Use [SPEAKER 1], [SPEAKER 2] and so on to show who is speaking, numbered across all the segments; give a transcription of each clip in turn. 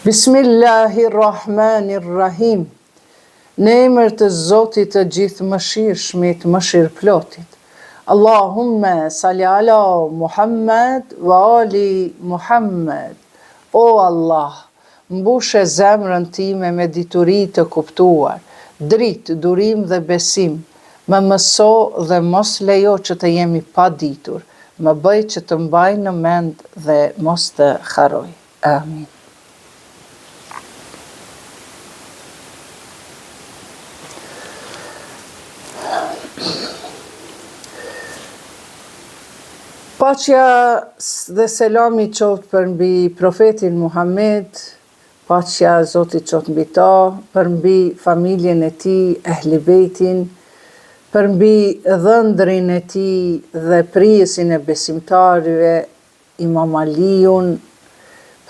[SPEAKER 1] Bismillahirrahmanirrahim. Në emër të Zotit të gjithë mëshirshmit, mëshirëplotit. Allahumme salli ala Muhammed wa ali Muhammed. O Allah, mbushe zemrën time me dituri të kuptuar, dritë, durim dhe besim, më mëso dhe mos lejo që të jemi pa ditur, më bëj që të mbaj në mend dhe mos të harroj. Amin. Paqja dhe selami qoftë për mbi profetin Muhammed, paqja e Zotit qoftë mbi ta, për mbi familjen e tij, ehli bejtin, për mbi dhëndrin e tij dhe prijesin e besimtarëve, Imam Aliun,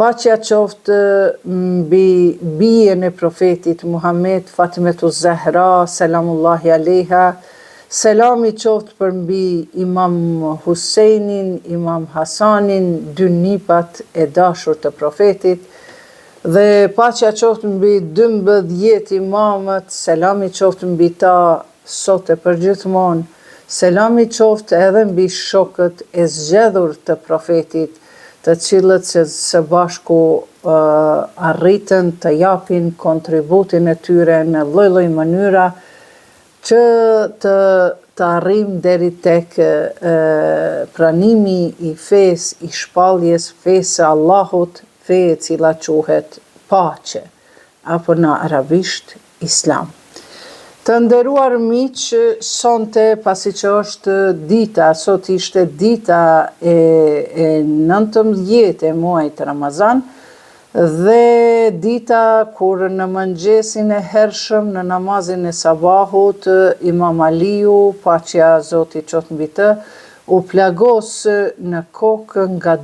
[SPEAKER 1] paqja qoftë mbi bijen e profetit Muhammed, Fatimetu Zahra, selamullahi alejha, selami qoftë për mbi Imam Husejnin, Imam Hasanin, dy nipat e dashur të profetit, dhe paqja qoftë mbi 12 imamët, selami qoftë mbi ta sot e përgjithmonë, selami qoftë edhe mbi shokët e zgjedhur të profetit, të cilët së bashku arritën të japin kontributin e tyre në lloj-lloj mënyra që të arrim deri tek pranimi i fesë, i shpalljes fesë së Allahut, fe e cila quhet paqe, apo në arabisht Islam. Të nderuar miq, sonte pasi që është dita, sot ishte dita e 19 e muajit Ramazan, dhe dita kur në mëngjesin e hershëm në namazin e sabahut, Imam Aliu, paqja e Zotit qoftë mbi të, u plagos në kokë nga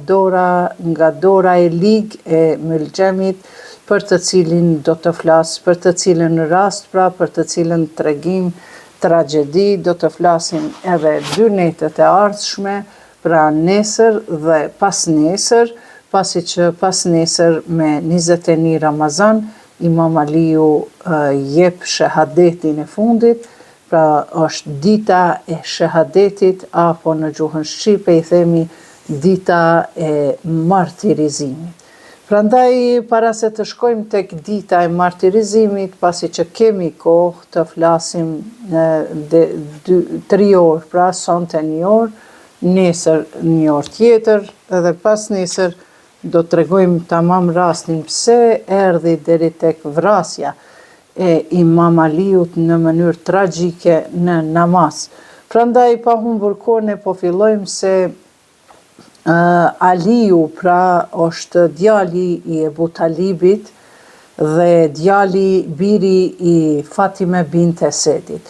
[SPEAKER 1] dora e ligë e Muljamit, për të cilin do të flas, për të cilën rast pra, për të cilën tregim, tragjedi, do të flasim edhe 2 netët e ardhshme, pra nesër dhe pas nesër, pasi që pas nesër me 21 Ramazan, Imam Aliu jep shahadetin e fundit, pra është dita e shahadetit, apo në gjuhën shqipe i themi dita e martirizimit. Prandaj, para se të shkojmë tek dita e martirizimit, pasi që kemi kohë të flasim 3 orë, pra sonte 1 orë, nesër 1 orë tjetër, edhe pas nesër do të tregojmë tamam rastin pse erdhi deri tek vrasja e Imam Aliut në mënyrë tragjike në namaz. Prandaj pa humbur kohën po fillojmë se Aliu pra është djali i Ebu Talibit dhe biri i Fatime bint Esedit.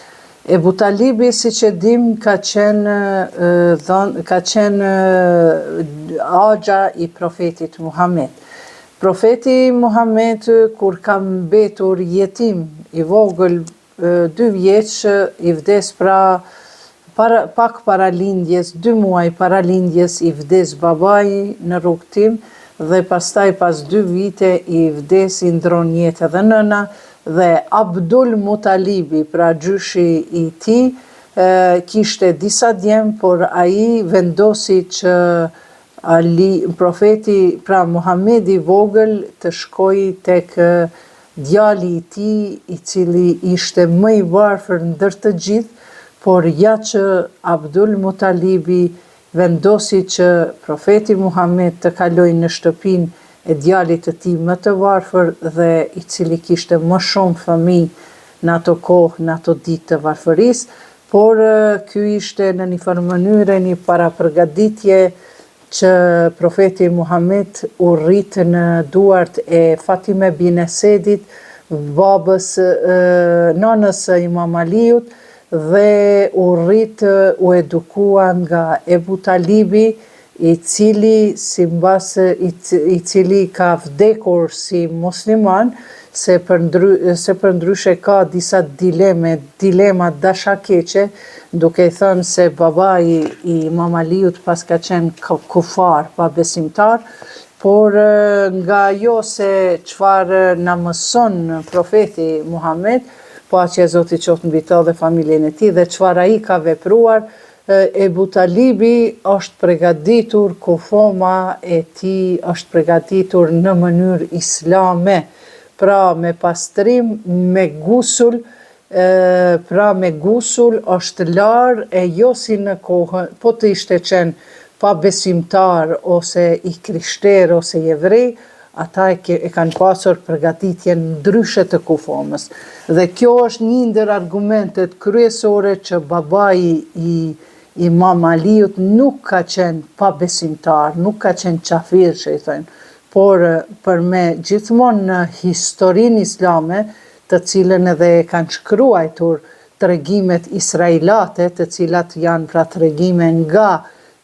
[SPEAKER 1] Ebu Talibi, siç e dim, ka qenë axha i profetit Muhammed. Profeti Muhammed, kur ka mbetur jetim i vogël 2 vjeç, i vdes pra pak para lindjes, 2 muaj para lindjes i vdes babai në rrugtim, dhe pastaj pas 2 vite i vdes i ndron jetë edhe nëna, dhe Abdul Mutalibi, pra gjyshi i tij, kishte disa djem, por ai vendosi që profeti, pra Muhamedi i vogël, të shkojë tek djali i tij, i cili ishte më i varfër ndër të gjithë, por ja që Abdul Mutalibi vendosi që profeti Muhammed të kalojë në shtëpinë e djalit të tij më të varfër dhe i cili kishte më shumë fëmijë në ato kohë, në ato ditë të varfërisë, por ky ishte në një farë mënyrë një parapërgatitje që profeti Muhammed u rrit në duart e Fatime bin Esedit, babës nënës së Imam Aliut, dhe u edukua nga Ebu Talibi, i cili ka vdekur si musliman, se përndryshe ka disa dilema dashakeqe, duke i thënë se babai i Imam Aliut pas ka qenë kufar, pa besimtar, por nga ajo se çfarë na mëson profeti Muhammed, paqja e Zotit qoftë mbi të dhe familjen e tij, dhe çfarë ai ka vepruar, Ebu Talibi është përgatitur, kufoma e tij është përgatitur në mënyrë islame, pra me pastrim, me gusul, pra me gusul është larë e jo si në kohën, po të ishte qenë pa besimtar ose i krishter ose jevrej, ata e kanë pasur përgatitjen ndryshe të kufomës. Dhe kjo është një ndër argumentet kryesore që babai i Imam Aliut nuk ka qenë pa besimtar, nuk ka qenë qafir që i thënë, por për me gjithmonë në historinë islame, të cilën edhe kanë shkruajtur tregimet israelate, të cilat janë pra tregime nga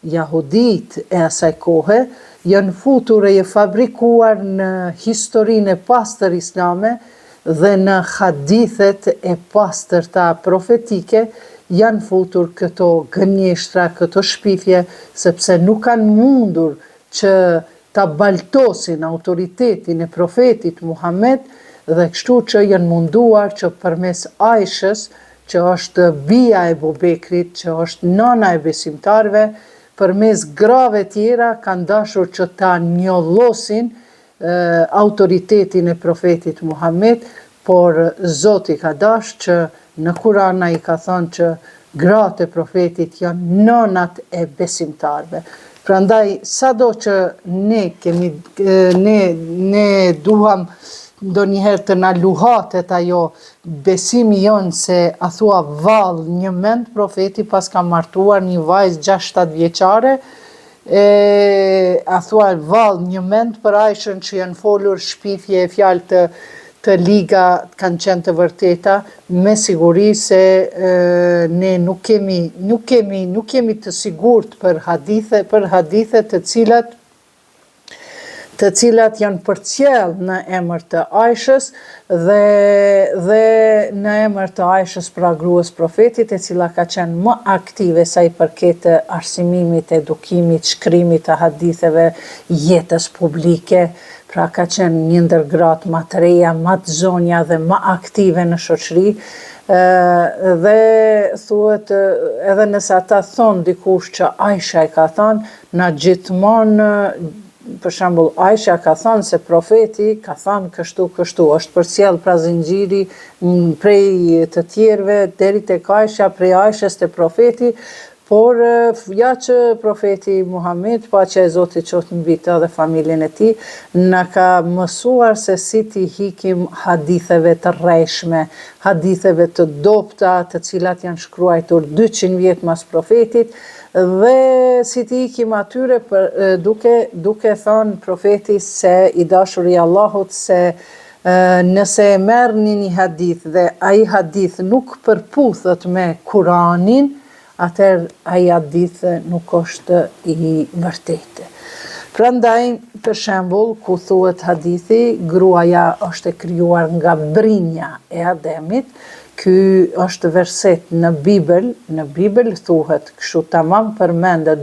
[SPEAKER 1] jahudit e asaj kohe, janë futur e fabrikuar në historinë e pastër islame dhe në hadithet e pastërta profetike, janë futur këto gënjeshtra, këto shpifje, sepse nuk kanë mundur që ta baltosin autoritetin e profetit Muhammed, dhe kështu që janë munduar që përmes Aishës, që është bia e Bubekrit, që është nana e besimtarve, përmes grave tjera kanë dashur që ta njollosin autoritetin e profetit Muhammed, por Zoti ka dashur që në Kur'an ai ka thënë që gratë e profetit janë nënat e besimtarve. Prandaj sado që ne duham ndonjëherë të na luhatet ajo besimi jonë se a thua vallë një mend profeti pas ka martuar një vajzë 6-7 vjeçare, a thua vallë një mend për Aishën që janë folur shpifje e fjalë të liga kanë qenë të vërteta, me siguri se ne nuk kemi të sigurt për hadithe të cilat janë përcjell në emër të Aishës dhe në emër të Aishës pra gruas profetit, e cila ka qenë më aktive sa i përket arsimimit, edukimit, shkrimit të haditheve, jetës publike. Pra ka qenë një ndër gratë më të reja, më të zonja dhe më aktive në shoqëri, dhe thuhet edhe nëse ata thonë dikush që Aisha e ka thënë, na gjithmonë, për shembull Aisha ka thënë se profeti ka thënë kështu, është përcjell pra zinxhiri prej të tjerëve deri tek Aisha, prej Aishës te profeti. Por ja që profeti Muhammed, paqja e Zotit qoftë mbi të dhe familjen e tij, na ka mësuar se si t'i hikim haditheve të rrejshme, haditheve të dobta, të cilat janë shkruar 200 vjet mas profetit, dhe si t'i hikim atyre duke thënë profeti se i dashur i Allahut se nëse e merrni një hadith dhe ai hadith nuk përputhet me Kur'anin, atëherë ai hadith nuk është i vërtetë. Prandaj, për shembull, ku thuhet hadithi, gruaja është e krijuar nga brinja e Ademit, ky është verset në Bibël thuhet kështu tamam përmendet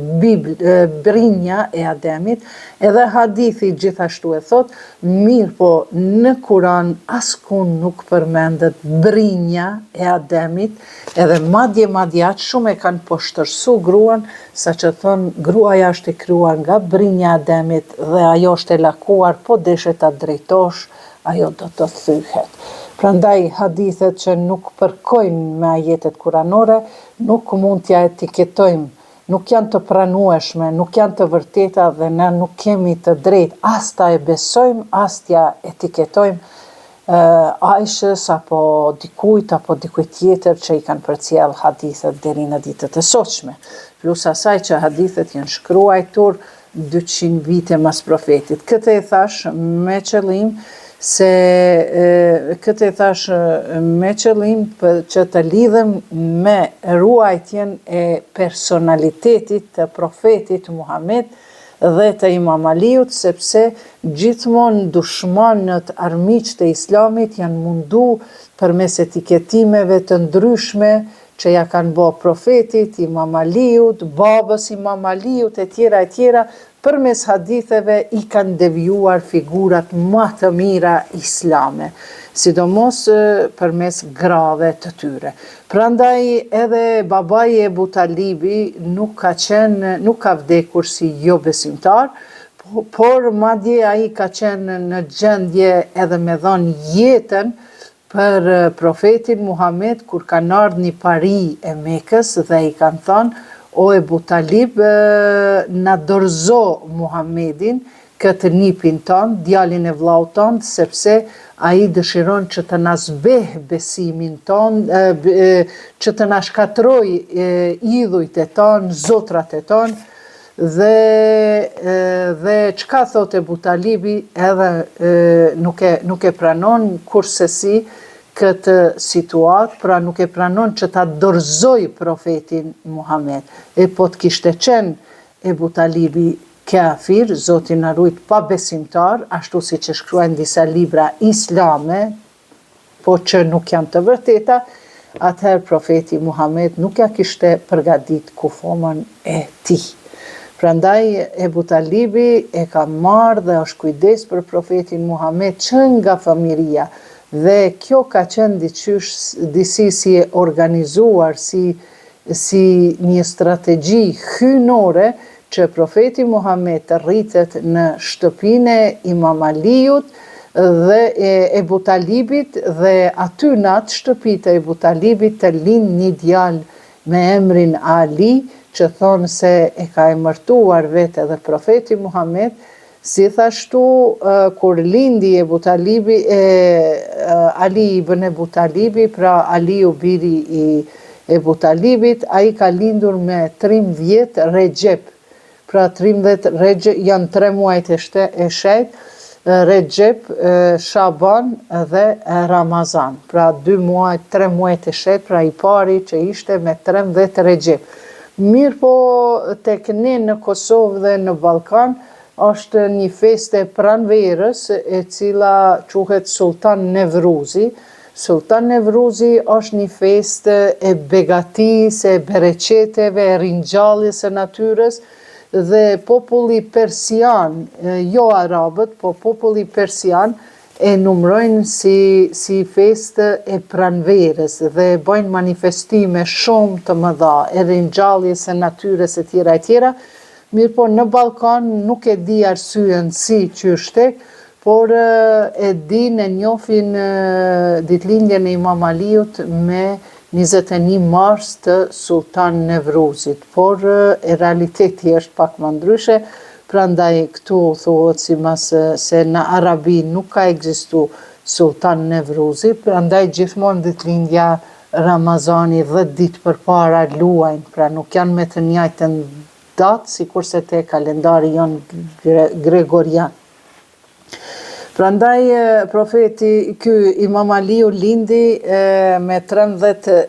[SPEAKER 1] brinja e Ademit, edhe hadithi gjithashtu e thot, mirë po në Kur'an askund nuk përmendet brinja e Ademit, edhe madje atë shumë e kanë poshtërsu gruan, sa që thonë gruaja është e krijuar nga brinja e Ademit dhe ajo është e lakuar, po deshe ta drejtosh, ajo do të thyhet. Prandaj hadithet që nuk përkojnë me ajetet kuranore, nuk mund t'ja etiketojmë, nuk janë të pranueshme, nuk janë të vërteta dhe ne nuk kemi të drejtë as ta e besojmë, as t'ja etiketojmë Aishës apo dikujt tjetër që i kanë përcjell hadithet deri në ditët e sotshme. Plus asaj që hadithet janë shkruar 200 vite mas profetit. Këtë e thash me qëllim që të lidhem me ruajtjen e personalitetit të profetit Muhammed dhe të Imam Aliut, sepse gjithmonë dushmanët armiqtë e islamit janë mundu përmes etiketimeve të ndryshme që ja kanë bë profetit, Imam Aliut, babës Imam Aliut, e tjera, përmes haditheve i kanë devijuar figurat më të mira islame, sidomos përmes grave të tyre. Prandaj edhe babai e Ebu Talibi nuk ka vdekur si jo besimtar, por madje ai ka qenë në gjendje edhe me dhënë jetën për profetin Muhammed kur kanë ardhur një pari e Mekës dhe i kanë thënë: "O Ebu Talib, na dorëzo Muhammedin, këtë nipin ton, djalin e vllaut ton, sepse ai dëshiron që të na zbeh besimin ton, që të na shkatroj idhujt e ton, zotrat e ton." Dhe çka thot Ebu Talibi edhe nuk e pranon kurse si këtë situatë, pra nuk e pranon që ta dorëzoj profetin Muhammed. Po të kishte qenë Ebu Talibi kafir, Zoti na rujt, pa besimtar, ashtu siç e shkruajnë disa libra islame, po që nuk janë të vërteta, atëherë profeti Muhammed nuk ja kishte përgatit kufomën e tij. Prandaj Ebu Talibi e ka marrë dhe është kujdes për profetin Muhammed që nga fëmiria, dhe kjo ka qenë disi si e organizuar, si një strategji hynore që profeti Muhammed të rritet në shtëpinë e Imam Aliut dhe Ebu Talibit, dhe aty në atë shtëpi të Ebu Talibit të lind një djalë me emrin Ali, që thonë se e ka emërtuar vetë edhe profeti Muhammed, si thashtu kur lindi Ebu Talibi, Ali ibn Ebu Talibi, pra Aliu biri i Ebu Talibit, ai ka lindur me 13 Rexhep. Pra 13 Rexhep janë 3 muajt e shejt, Rexhep, Shaban dhe Ramazan. Pra 2 muajt, 3 muajt e shejt, pra i pari që ishte me 13 Rexhep. Mirë po tek ne në Kosovë dhe në Ballkan është një feste pranverës e cila quhet Sultan Nevruzi. Sultan Nevruzi është një feste e begatisë, e bereqeteve, e ringjalljes së natyrës, dhe populli persian, jo arabët, po populli persian e numrojnë si festë e pranverës dhe bëjnë manifestime shumë të mëdha, e ringjalljes së natyrës e tjera e tjera. Mirë po në Ballkan nuk e di arsyen si qyshtek, por e din, e njohin ditëlindjen e Imam Aliut me 21 mars të Sultan Nevruzit, por e realiteti është pak më ndryshe. Prandaj këtu thuhet simas se në Arabi nuk ka ekzistu Sultan Nevruzi, prandaj gjithmonë ditëlindja Ramazani 10 ditë përpara luajnë, pra nuk janë me të njëjtën datë, sikurse te kalendari jonë gregorian. Prandaj profeti ky Imam Aliu lindi me 13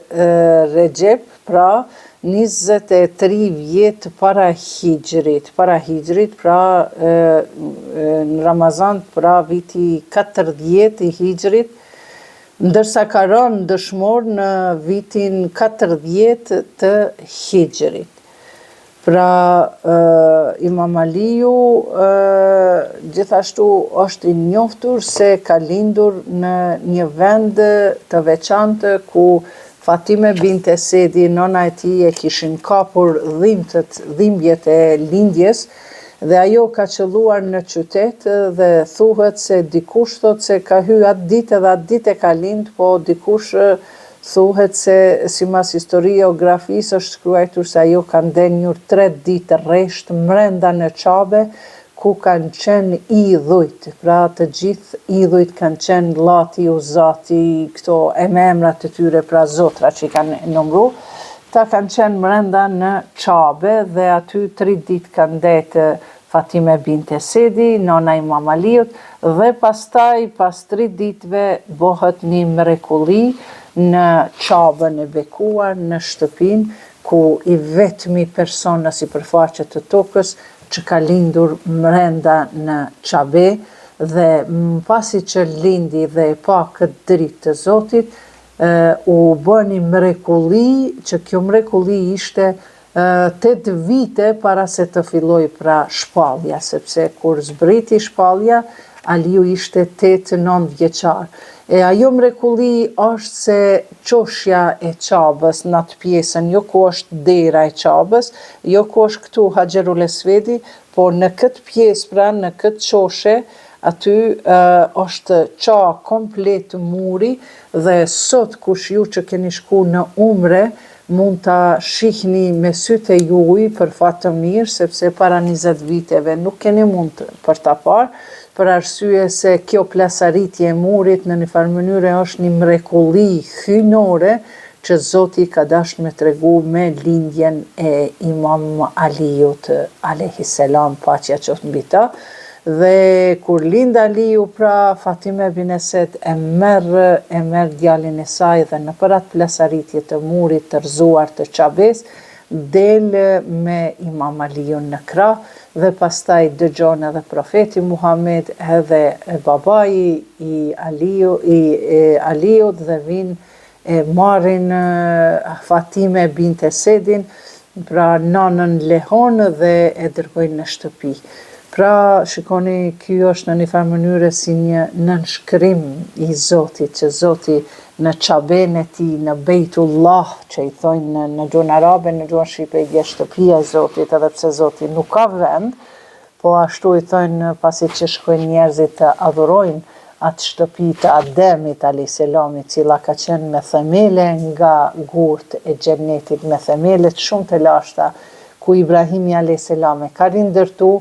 [SPEAKER 1] Rexhep, pra 23 vjet para hijrit, pra në Ramazan, pra viti 40 i hijrit, ndërsa ka rënë dëshmor në vitin 40 të hijrit. Pra Imam Aliu gjithashtu është i njoftur se ka lindur në një vend të veçantë ku Fatime bint Esedi, nona e tij, e kishin kapur dhimbjet e lindjes, dhe ajo ka qëlluar në qytet dhe thuhet se dikush thot se ka hyrë atë ditë dhe atë ditë e ka lind, po dikush thuhet se simas historiografisë është shkruar se ajo ka ndenjur 3 ditë rresht brenda në Qabe, ku kanë qenë idhujt, pra të gjithë idhujt kanë qenë Lati, Uzati, këto e me emrat të tyre, pra zotra që i kanë numru, ta kanë qenë brenda në Qabe, dhe aty 3 ditë kanë ndetë Fatime bint Esedi, nona Imam Aliut, dhe pastaj pas 3 ditëve bëhet një mrekulli në Qabën e bekuar, në shtëpinë ku i vetmi person në sipërfaqe të tokës që ka lindur brenda në Qabe, dhe pasi që lindi dhe e pa këtë dritë të Zotit, u bë një mrekulli, që kjo mrekulli ishte 8 vite para se të filloj pra shpallja, sepse kur zbriti shpallja, Aliu ishte 8-9 vjeçar. E ajo mrekulli është se qoshja e Qabës në atë pjesën, jo ku është dera e Qabës, jo ku është këtu Haxherul Esvedi, por në këtë pjesë, pra në këtë qoshe, aty është qa komplet muri dhe sot kush ju që keni shku në umre, mund ta shihni me sytë e juaj për fat të mirë, sepse para 20 viteve nuk keni mund për ta parë, për arsye se kjo plasaritje e murit në një farë mënyre është një mrekulli hyjnore që Zoti ka dashur me tregu me lindjen e Imam Aliut alayhis salam, paqja qoftë mbi ta. Dhe kur lind Aliu, pra Fatime bin Esed e merr djalin e saj dhe në për atë plasaritje të murit të rëzuar të Qabes, del me Imam Aliun në krah dhe pastaj dëgjon edhe profeti Muhammed edhe babai i Aliut dhe vinë marrin Fatime bint Esedin, pra nanën lehon dhe e dërgojnë në shtëpi. Pra, shikoni, kjo është në një farë mënyre si një nënshkrim i Zotit, që Zoti në Qaben e ti, në Bejtullah, që i thojnë në gjuhën arabe, në gjuhën shqipe i gje shtëpia e Zotit, edhe pse Zoti nuk ka vend, po ashtu i thojnë pasi që shkojnë njerëzit të adhurojnë atë shtëpi të Ademit a.s. cila ka qenë me themele nga gurt e xhennetit, me themelet shumë të lashta, ku Ibrahimi a.s. ka rindërtu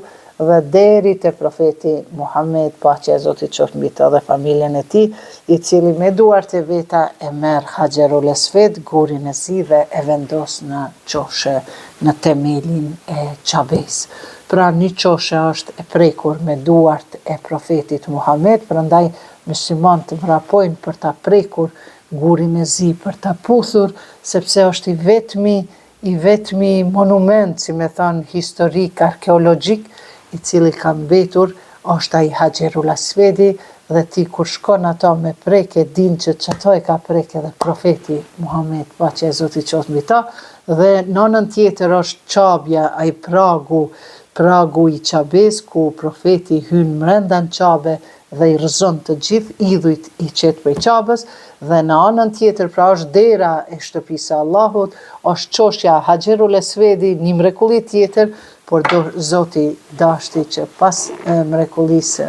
[SPEAKER 1] dhe deri te profeti Muhammed, paqja e Zotit qoftë mbi të dhe familjen e tij, i cili me duart e veta e merr Haxherul Esved, gurin e zi dhe e vendos në qoshe në themelin e Qabes. Pra një qoshe është e prekur me duart e profetit Muhammed, prandaj muslimanët vrapojnë për ta prekur gurin e zi, për ta puthur, sepse është i vetmi monument, si me thënë, historik, arkeologjik, i cili ka mbetur, është ai Haxherul Esvedi, dhe ti kur shkon ato me preke, din që çato e ka preke dhe profeti Muhammed, paqja e Zotit qoftë mbi ta, dhe në anën tjetër është Qabja, ai pragu i Qabes, ku profeti hyn brenda në Qabe dhe i rrëzon të gjithë idhujt i qetë prej Qabës, dhe në anën tjetër pra është dera e shtëpisë së Allahut, është çoshja Haxherul Esvedi, një mrekulli tjetër, por Zoti dashti që pas mrekullisë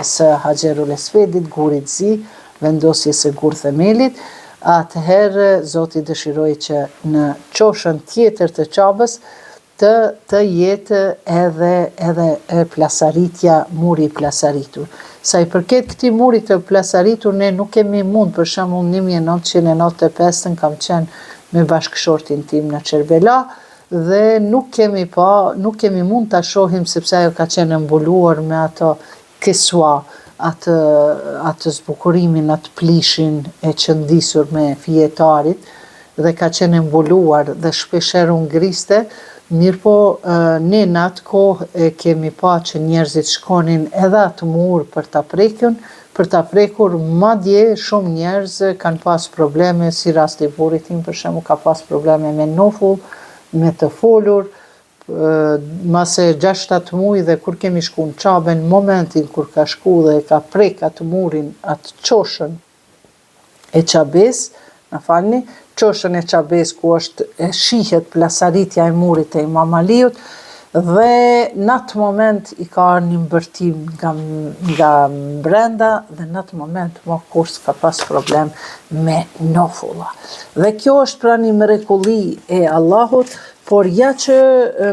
[SPEAKER 1] së Haxherul Esvedit, gurit zi, vendosjes së gur themelit, atëherë Zoti dëshiroi që në qoshën tjetër të Qabës të jetë edhe plasaritja, muri i plasaritur. Sa i përket këtij muri të plasaritur, ne nuk kemi mund, për shembull 1995 kam qenë me bashkëshortin tim në Çerbela, dhe nuk kemi mund ta shohim sepse ajo ka qenë mbuluar me ato kesua, atë zbukurimin, atë plishin e qëndisur me fijetarit, dhe ka qenë mbuluar dhe shpeshherë u ngriste, mirëpo ne në atë kohë e kemi pa që njerëzit shkonin edhe atë mur për ta prekur, madje shumë njerëz kanë pas probleme, si rasti i burrit tim për shembull, ka pas probleme me nofull, me të folur, mase 6-7 muaj, dhe kur kemi shku në Qabe, në momentin kur ka shku dhe ka prek atë murin, atë qoshën e Qabes, qoshën e Qabes ku është e shihet plasaritja e murit e Imam Aliut, dhe në atë moment i ka një mbërtim nga brenda, dhe në atë moment më kur s'ka pas problem me nofulla. Dhe kjo është pra një mrekulli e Allahut, por ja që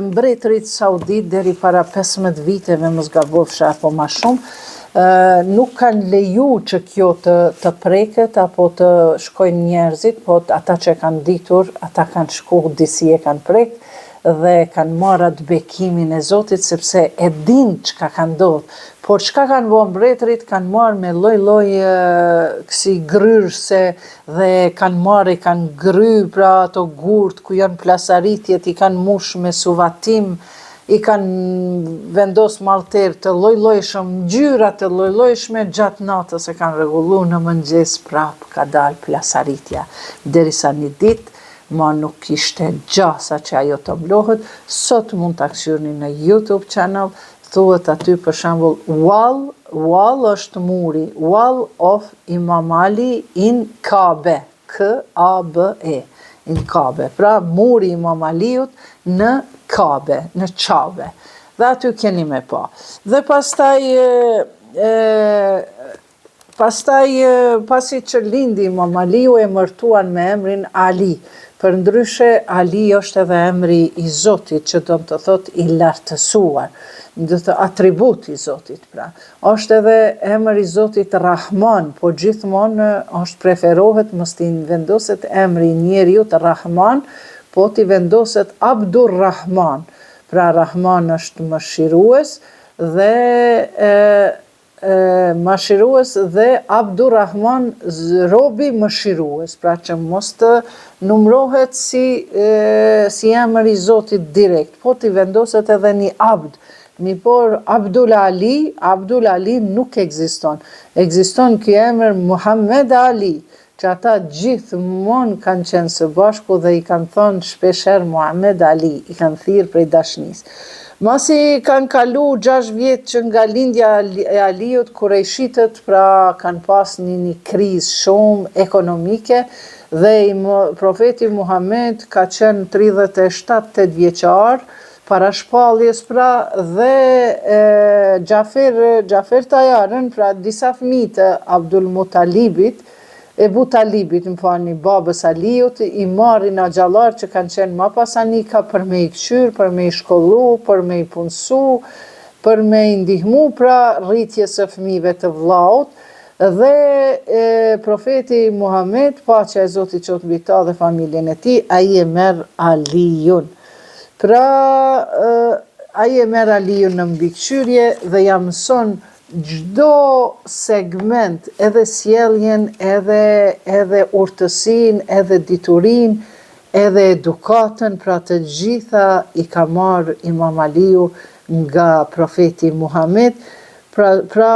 [SPEAKER 1] mbretërit saudit deri para 15 viteve, mos gabofsha apo më shumë, nuk kanë leju që kjo të preket apo të shkojnë njerëzit, po ata që kanë ditur, ata kanë shku, disi e kanë prek, dhe kanë marrë atë bekimin e Zotit, sepse e din çka ka ndodhur. Por çka kanë bërë mbretërit, kanë marrë me lloj kësi gryrse, dhe kanë gry pra ato gurt ku janë plasaritjet, i kanë mush me suvatim, i kanë vendos mallter të lloj-llojshëm, ngjyra të lloj-llojshme, gjatë natës e kanë rregulluar, në mëngjes prap ka dalë plasaritja, derisa një ditë ma nuk ishte gjasa që ajo të mblohet. Sot mund të këshirni në YouTube channel, thuhet aty për shembull Wall është muri, Wall of Imam Ali in Kabe, K-A-B-E, in Kabe. Pra muri Imam Aliut në Kabe, në Qabe. Dhe aty keni me pa. Dhe pasi që lindi Imam Aliu e mërtuan me emrin Ali. Përndryshe Ali është edhe emri i Zotit, që do të thot i lartësuar, do të atribut i Zotit pra. Është edhe emri i Zotit Rahman, po gjithmonë është preferohet mos t'i vendoset emri i njeriut Rahman, po t'i vendoset Abdur Rahman. Pra Rahman është mëshirues dhe Abdurrahman robi mëshirues, pra që mos të numrohet si emër i Zotit direkt, po t'i vendoset edhe një abd. Mi por Abdul Ali nuk ekziston. Ekziston ky emër Muhammed Ali, që ata gjithmonë kanë qenë së bashku dhe i kanë thonë shpesher Muhammed Ali, i kanë thirrë prej dashnisë. Masi kanë kalu 6 vjetë që nga lindja e Aliut, kurejshitët pra kanë pas një krizë shumë ekonomike dhe profeti Muhammed ka qenë 37-8 vjeçar para shpalljes pra dhe Gjafer Tajarën, pra disa fëmijë të Abdul Mutalibit, Ebu Talibit, babës Aliut, i marrin axhallar që kanë qenë ma pasanika për me i këshyr, për me i shkollu, për me i punësu, për me i ndihmu pra rritjes së fëmijëve të vllaut, dhe profeti Muhammed, paqja e Zotit qoftë mbi ta dhe familjen e tij, ai e merr Aliun. Pra ai e merr Aliun në mbikëqyrje dhe ja mëson gjdo segment, edhe sjelljen, edhe urtësin, edhe diturin, edhe edukatën, pra të gjitha i ka marrë Imam Aliu nga profeti Muhammed. Pra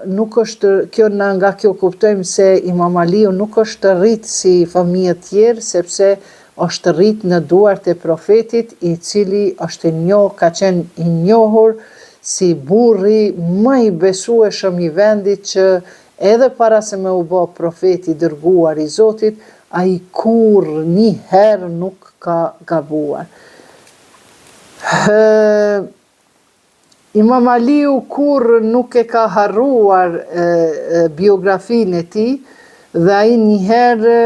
[SPEAKER 1] nuk është, nga kjo kuptojmë se Imam Aliu nuk është rrit si fëmijë tjerë, sepse është rrit në duart e profetit, i cili është ka qenë i njohur si burri më i besueshëm i vendit, që edhe para se me u bë profeti dërguar i Zotit, ai kurrë një herë nuk ka gabuar. Imam Aliu kurrë nuk e ka harruar biografinë e tij, dhe ai një herë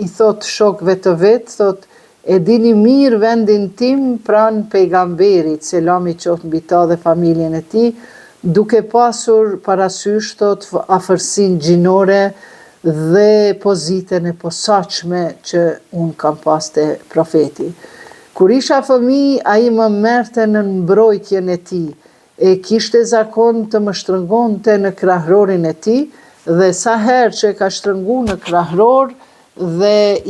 [SPEAKER 1] i thot shokëve të vet, thot: "E dini mirë vendin tim pranë pejgamberit, selami qoftë mbi ta dhe familjen e tij, duke pasur parasysh thot afërsinë gjinore dhe pozitën e posaçme që unë kam pas te profeti. Kur isha fëmijë, ai më merrte në mbrojtjen e tij, e kishte zakon të më shtrëngonte në krahërorin e tij, dhe sa herë që e ka shtrëngu në krahëror, dhe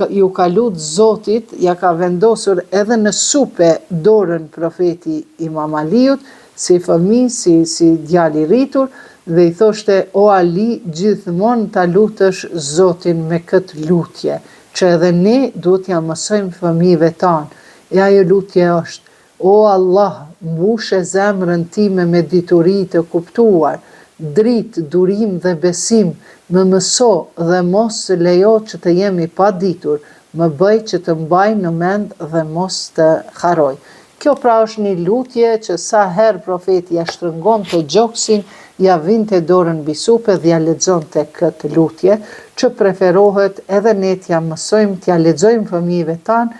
[SPEAKER 1] ju ka lutë Zotit, ja ka vendosur edhe në supe dorën profeti Imam Aliut, si fëmijë, si djali rritur, dhe i thoshte: "O Ali, gjithmonë ta lutësh Zotin me këtë lutje, që edhe ne duhet ja mësojmë fëmijëve tanë." E ajo lutje është: "O Allah, mbushe zemrën time me dituri të kuptuar, dritë, durim dhe besim, më mëso dhe mos lejo që të jemi pa ditur, më bëj që të mbaj në mend dhe mos të haroj." Kjo pra është një lutje që sa herë profeti ja shtrëngon të gjoksin, ja vinte dorën mbi supe dhe ja lexonte këtë lutje, që preferohet edhe ne t'ja mësojmë, t'ja lexojmë fëmijëve tanë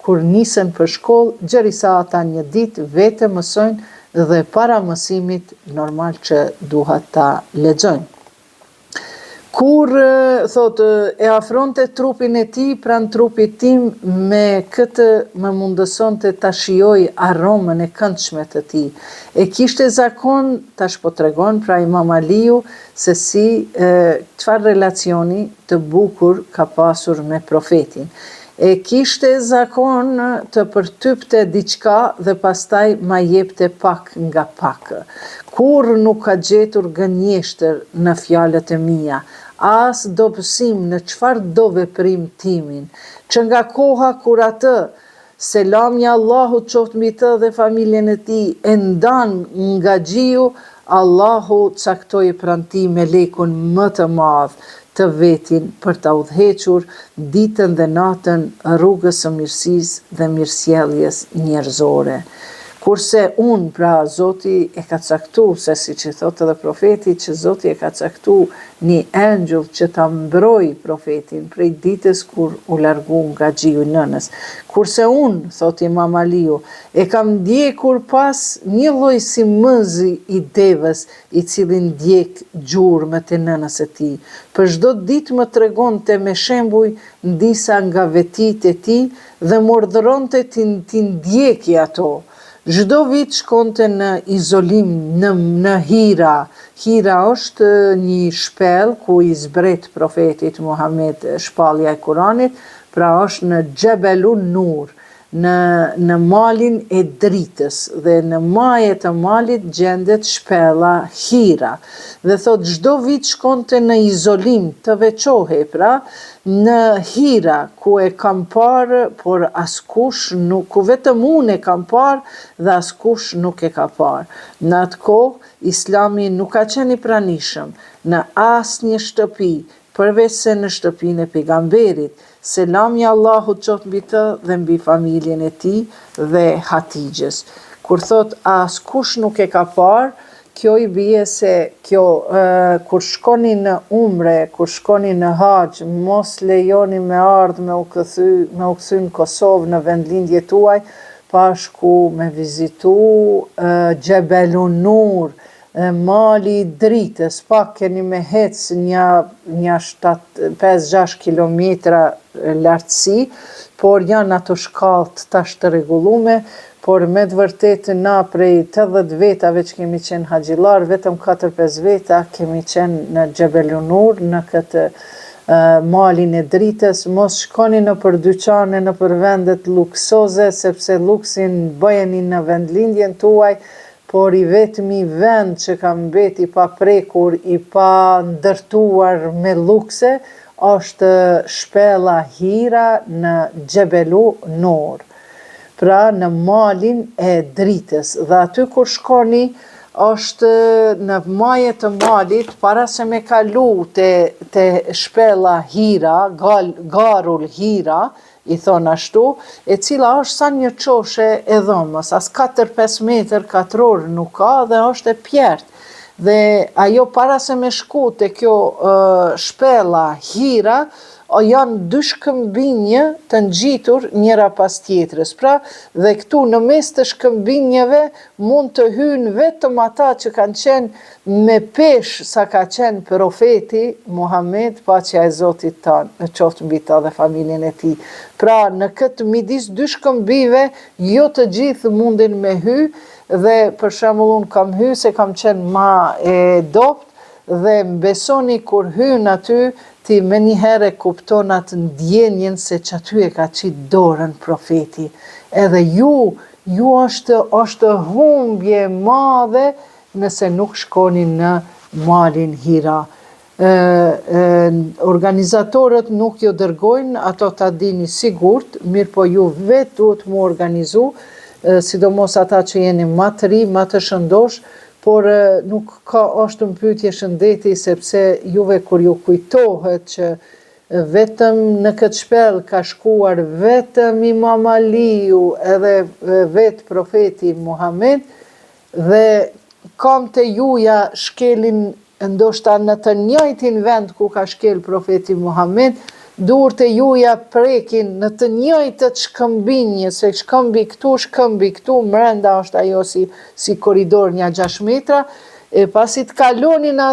[SPEAKER 1] kur nisen për shkollë, gjërisa ata një ditë vete mësojnë dhe para mësimit normal që duhet ta lexojnë. Kur e afronte trupin e tij pranë trupit tim, me këtë më mundësonte ta shijoj aromën e këndshme të tij. E kishte zakon, tash po tregon pra Imam Aliu, se çfarë relacioni të bukur ka pasur me profetin. E kishte zakon të përtypte diçka dhe pastaj ma jepte pak nga pak. Kur nuk ka gjetur gënjeshtër në fjalët e mia. as dobësim në çfarë do veprim timin, që nga koha kur atë selami Allahu qoftë mbi të dhe familjen e tij e ndan nga xhiu, Allahu caktoi pranë tij melekun më të madh të vetin për ta udhëhequr ditën dhe natën rrugës së mirësisë dhe mirësjelljes njerëzore. Kurse unë, pra Zoti e ka caktu, se si që thotë edhe profeti, që Zoti e ka caktu një engjëll që ta mbroj profetin prej ditës kur u largu nga xhiu i nënës. Kurse unë, thotë Imam Aliu, e kam ndjekur pas një lloj si mëzi i devës i cili ndjek gjurmët e nënës e tij. Për çdo ditë më tregonte me shembuj disa nga vetitë e tij dhe më urdhëronte ti ndjeki ato. Çdo vit shkonte në izolim në Hira. Hira është një shpellë ku i zbret profetit Muhammed shpallja e Kuranit, pra është në Jebelun Nur, në malin e dritës dhe në maje të malit gjendet shpella Hira. Dhe thot çdo vit shkonte në izolim të veçohej, pra në Hira ku e kam parë, por askush nuk, ku vetëm unë e kam parë dhe askush nuk e ka parë. Në atë kohë Islami nuk ka qenë i pranishëm në asnjë shtëpi, përveç se në shtëpinë e pejgamberit, selami Allahut qoftë mbi të dhe mbi familjen e tij dhe Hatixhes. Kur thot askush nuk e ka parë, kjo i bie se kjo kur shkoni në umre, kur shkoni në haxh, mos lejoni me ardh me u kthy në Kosovë në vendlindje tuaj, pashku me vizitu Jebelun Nur, mali i dritës, pak keni me hec një 5-6 kilometra lartësi, por janë ato shkallët tash të rregullume, por me të vërtetë na prej 80 vetave që kemi qenë haxhillar, vetëm 4-5 veta kemi qenë në Jebelun Nur, në këtë malin e dritës. Mos shkoni në për dyqane, në për vendet luksoze, sepse luksin bëjeni në vendlindjen tuaj, por i vetmi vend që ka mbeti pa prekur, i pa ndërtuar me lukse, është shpella Hira në Jebelun Nur, pra në malin e dritës. Dhe aty kur shkoni, është në maje të malit, para se me kalu te shpella Hira, garul Hira, i thonë ashtu, e cila është sa një qoshe e dhomës, as 4-5 metër katror nuk ka dhe është e pjertë. Dhe ajo para se me shku te kjo shpella Hira, janë 2 shkëmbinje të ngjitur njëra pas tjetrës. Pra, dhe këtu në mes të shkëmbinjeve mund të hynë vetëm ata që kanë qenë me pesh sa ka qenë profeti Muhammed, paqja e Zotit tanë, qoftë mbi ta dhe familjen e tij. Pra, në këtë midis 2 shkëmbive, jo të gjithë mundin me hy, dhe për shembull unë kam hy se kam qenë ma e dopt, dhe mbesoni kur hyn aty, ti me njëherë kupton atë ndjenjen se që aty e ka qitë dorën profeti. Edhe ju është humbje madhe nëse nuk shkoni në malin Hira. Organizatorët nuk jo dërgojnë, ato ta dini sigurt, mirë po ju vetë duhet mu organizu, sidomos ata që jeni ma të ri, ma të shëndosh, por nuk ka është në pyetje shëndeti, sepse juve kur ju kujtohet që vetëm në këtë shpellë ka shkuar vetëm Imam Aliu edhe vetë profeti Muhammed, dhe kamte juja shkelin ndoshta në të njëjtin vend ku ka shkel profeti Muhammed, durët e juja prekin në të njëjtët shkëmbinje, se shkëmbi këtu, mrenda është ajo si koridor një 6 metra, e pasi të kaloni në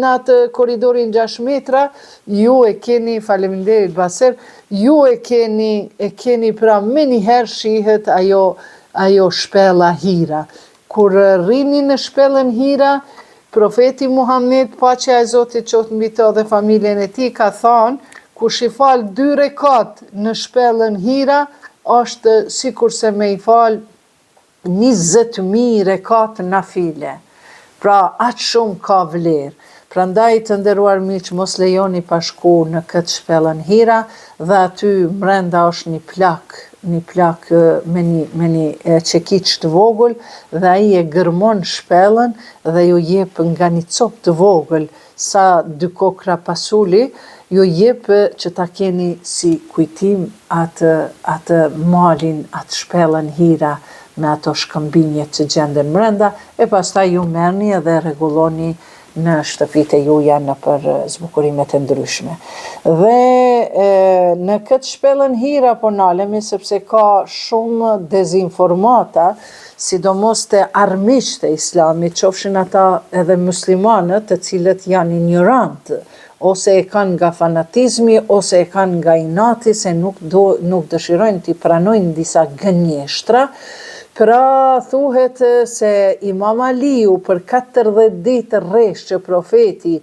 [SPEAKER 1] atë koridorin 6 metra, ju e keni, faleminderit Baser, ju e keni pra me njëherë shihet ajo shpella Hira. Kur rrini në shpellën Hira, profeti Muhammed, paqja e Zotit qoftë mbi të dhe familjen e tij, ka thënë, kush i fal 2 rekat në shpellën Hira, është sikur se me i fal 20.000 rekat nafile. Pra, atë shumë ka vlerë. Prandaj të nderuar miq, mos lejoni pa shku në këtë shpellën hira, dhe aty mrenda është një plak me një çekiç të vogël, dhe ai e gërmon shpellën dhe ju jep nga një copë të vogël sa 2 kokra pasuli, ju jep që ta keni si kujtim atë malin, atë shpellën hira me ato shkëmbinjet që gjenden mrenda, e pastaj ju merrni edhe rregulloni në shtëpitë e juaja në për zbukurimet e ndryshme. Dhe në këtë shpellën hira po nalemi sepse ka shumë dezinformata, sidomos të armiqtë e islamit, qofshin ata edhe muslimanët, të cilët janë ignorantë, ose e kanë nga fanatizmi, ose e kanë nga inati, se nuk dëshirojnë t'i pranojnë disa gënjeshtra. Pra thuhet se Imam Aliu për 40 ditë rresht që profeti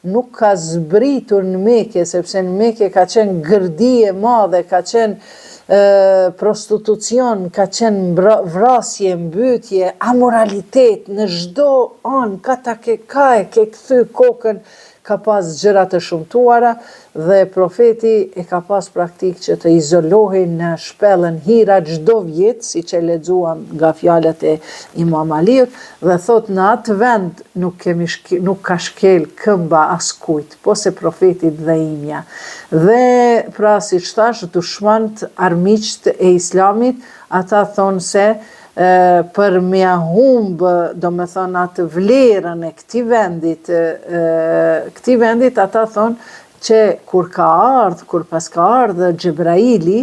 [SPEAKER 1] nuk ka zbritur në Mekë, sepse në Mekë ka qenë gërdi e madhe, ka qenë prostitucion, ka qenë vrasje, mbytje, amoralitet, në çdo anë ka e ke kthy kokën, ka pas gjëra të shumtuara, dhe profeti e ka pas praktikë që të izolohej në shpellën hira çdo vit, siç e lexuam nga fjalët e Imam Aliut, dhe thot në atë vend nuk ka shkel këmba askujt, po se profetit dhe imja. Dhe pra siç thash, dushmant armiqt e islamit, ata thonë se për me humbë, do me thonë atë vlerën e këtij vendit, ata thonë që kur pas ka ardhë Xhebraili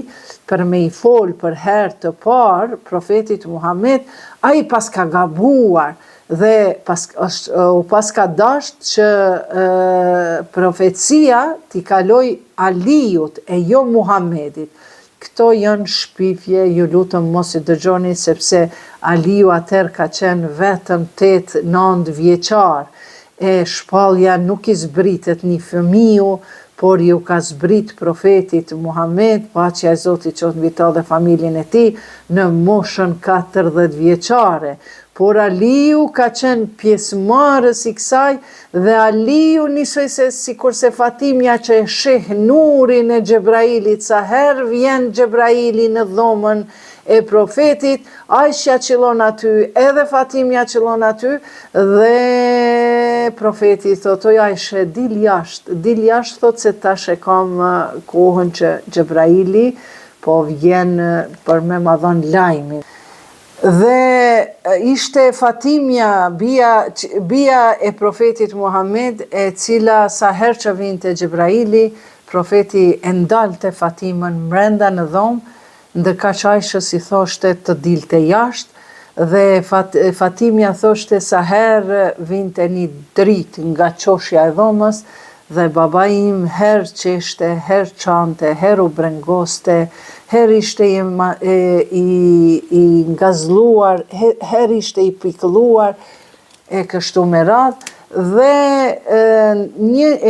[SPEAKER 1] për me i fol për herë të parë profetit Muhammed, ai pas ka gabuar dhe pas ka dasht që profecia t'i kaloj Aliut e jo Muhammedit. Këto janë shpifje, ju lutëm mos i dëgjoni, sepse Aliu atëherë ka qenë vetëm 8-9 vjeçar, e shpallja nuk i zbritet një fëmiu, por ju ka zbrit profetit Muhammed, paqja e Zotit qoftë mbi ta dhe familjen e tij, në moshën 40 vjeçare. Por Aliu ka qenë pjesëmarrës i kësaj, dhe Aliu nisoj se sikurse Fatimja që e sheh nurin e Xhebrailit, sa herë vjen Xhebraili në dhomën e profetit, Aisha qillon aty, edhe Fatimja qillon aty, dhe profeti thot, oj Aisha, dil jashtë, thot se tash e kam kohën që Xhebraili po vjen për me ma dhon lajmin. Dhe ishte Fatimja, bia e profetit Muhammed, e cila sa herë që vinte Xhebraili, profeti e ndalte Fatimën mbrenda në dhomë, ndërka që Aishës i thoshte të dilte jashtë, dhe Fatimja thoshte sa herë vinte një dritë nga qoshja e dhomës, dhe baba im herë qeshte, herë çante, herë u brengoste, herë ishte i ngazluar, herë ishte i pikëlluar, e kështu me radhë, dhe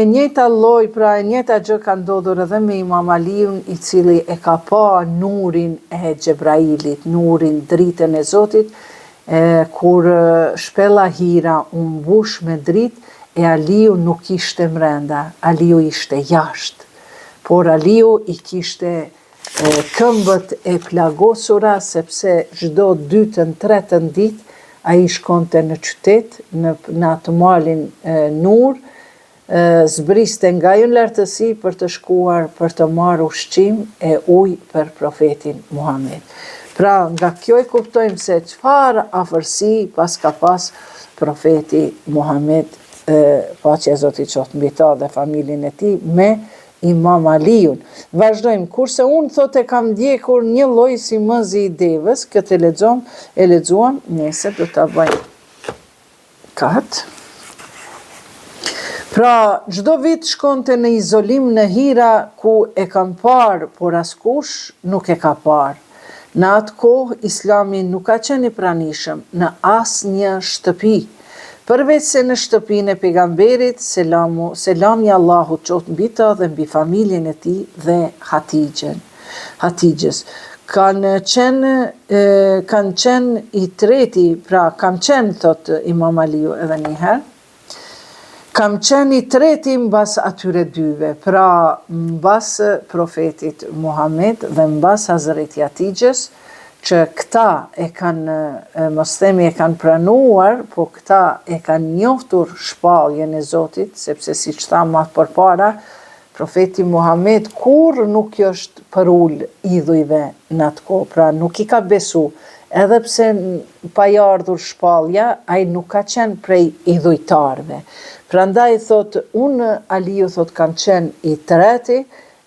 [SPEAKER 1] e njëjta lloj, pra e njëjta gjë ka ndodhur edhe me Imam Aliun, i cili e ka pa nurin e Xhebrailit, nurin, dritën e Zotit, kur shpella hira u mbush me dritë, e Aliu nuk ishte mrenda, Aliu ishte jashtë, por Aliu i kishte këmbët e plagosura, sepse çdo 2-3 ditë ai shkonte në qytet, në atë malin Nur, zbriste nga një lartësi për të shkuar për të marrë ushqim e ujë për profetin Muhammed. Pra nga kjo e kuptojmë se çfarë afërsi ka pas profeti Muhammed, paqja e Zotit qoftë mbi ta dhe familjen e tij, me Imam Aliun. Vazhdojmë, kurse unë thotë kam ndjekur një lloj si mëzi i devës, këtë e lexuam, nëse do ta bëjmë kat. Pra, çdo vit shkonte në izolim në hira ku e kam parë, por askush nuk e ka parë. Në atë kohë, Islami nuk ka qenë i pranishëm në asnjë shtëpi, përveç se në shtëpinë e pejgamberit, selami Allahut qoftë mbi ta dhe mbi familjen e tij dhe Hatijës. Kanë qenë i treti, pra kam qenë, thot Imam Aliu edhe një herë, kam qenë i treti mbas atyre dyve, pra mbas profetit Muhammed dhe mbas Hazreti Hatixhes, që këta e kanë, mos themi e kanë pranuar, po këta e kanë njoftur shpalljen e Zotit, sepse si që thamë më përpara, profeti Muhammed kur nuk është përul idhujve në atë kohë, pra nuk i ka besu, edhe pse pa i ardhur shpallja, ai nuk ka qenë prej idhujtarve. Prandaj thot, unë Aliu thot kam qenë i treti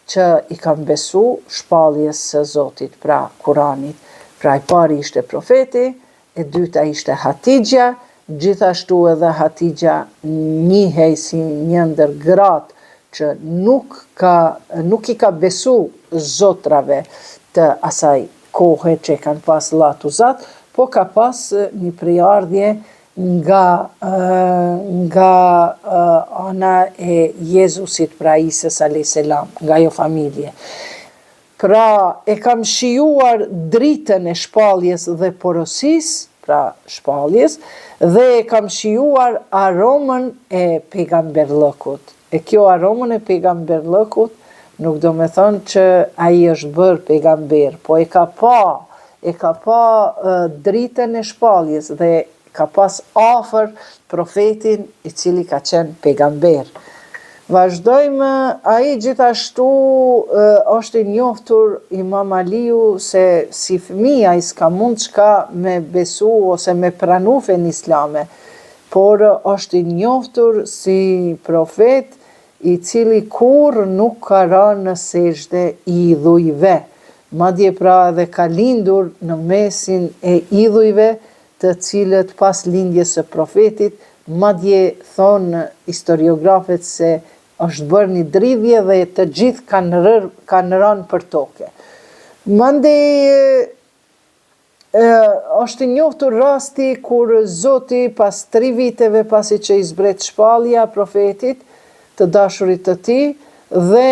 [SPEAKER 1] që i kam besu shpalljes së Zotit, pra Kuranit. Pra i pari ishte profeti, e dyta ishte Hatixha, gjithashtu edhe Hatixha njihej si një ndër gratë që nuk i ka besu zotrave të asaj kohe që kanë pas latuzat, po ka pas një prejardhje nga ana e Jezusit, pra Isës a.s. nga jo familje. Pra e kam shijuar dritën e shpalljes dhe porosis, pra shpalljes, dhe e kam shijuar aromën e pejgamberllëkut. E kjo aromën e pejgamberllëkut nuk do me thonë që ai është bërë pejgamber, po e ka pa dritën e shpalljes dhe ka pas afër profetin i cili ka qenë pejgamber. Vazhdojmë, ai gjithashtu është i njoftur Imam Aliu se si fëmijë ai s'ka mund çka me besu ose me pranu fen islame, por është i njoftur si profet i cili kur nuk ka rënë në sejdë i idhujve. Madje pra edhe ka lindur në mesin e idhujve, të cilët pas lindjes së profetit, madje thonë historiografët se është bërë një dridhje dhe të gjithë kanë rënë për toke. Mandej është i njoftur rasti kur Zoti pas 3 viteve pasi që i zbret shpallja profetit të dashurit të tij, dhe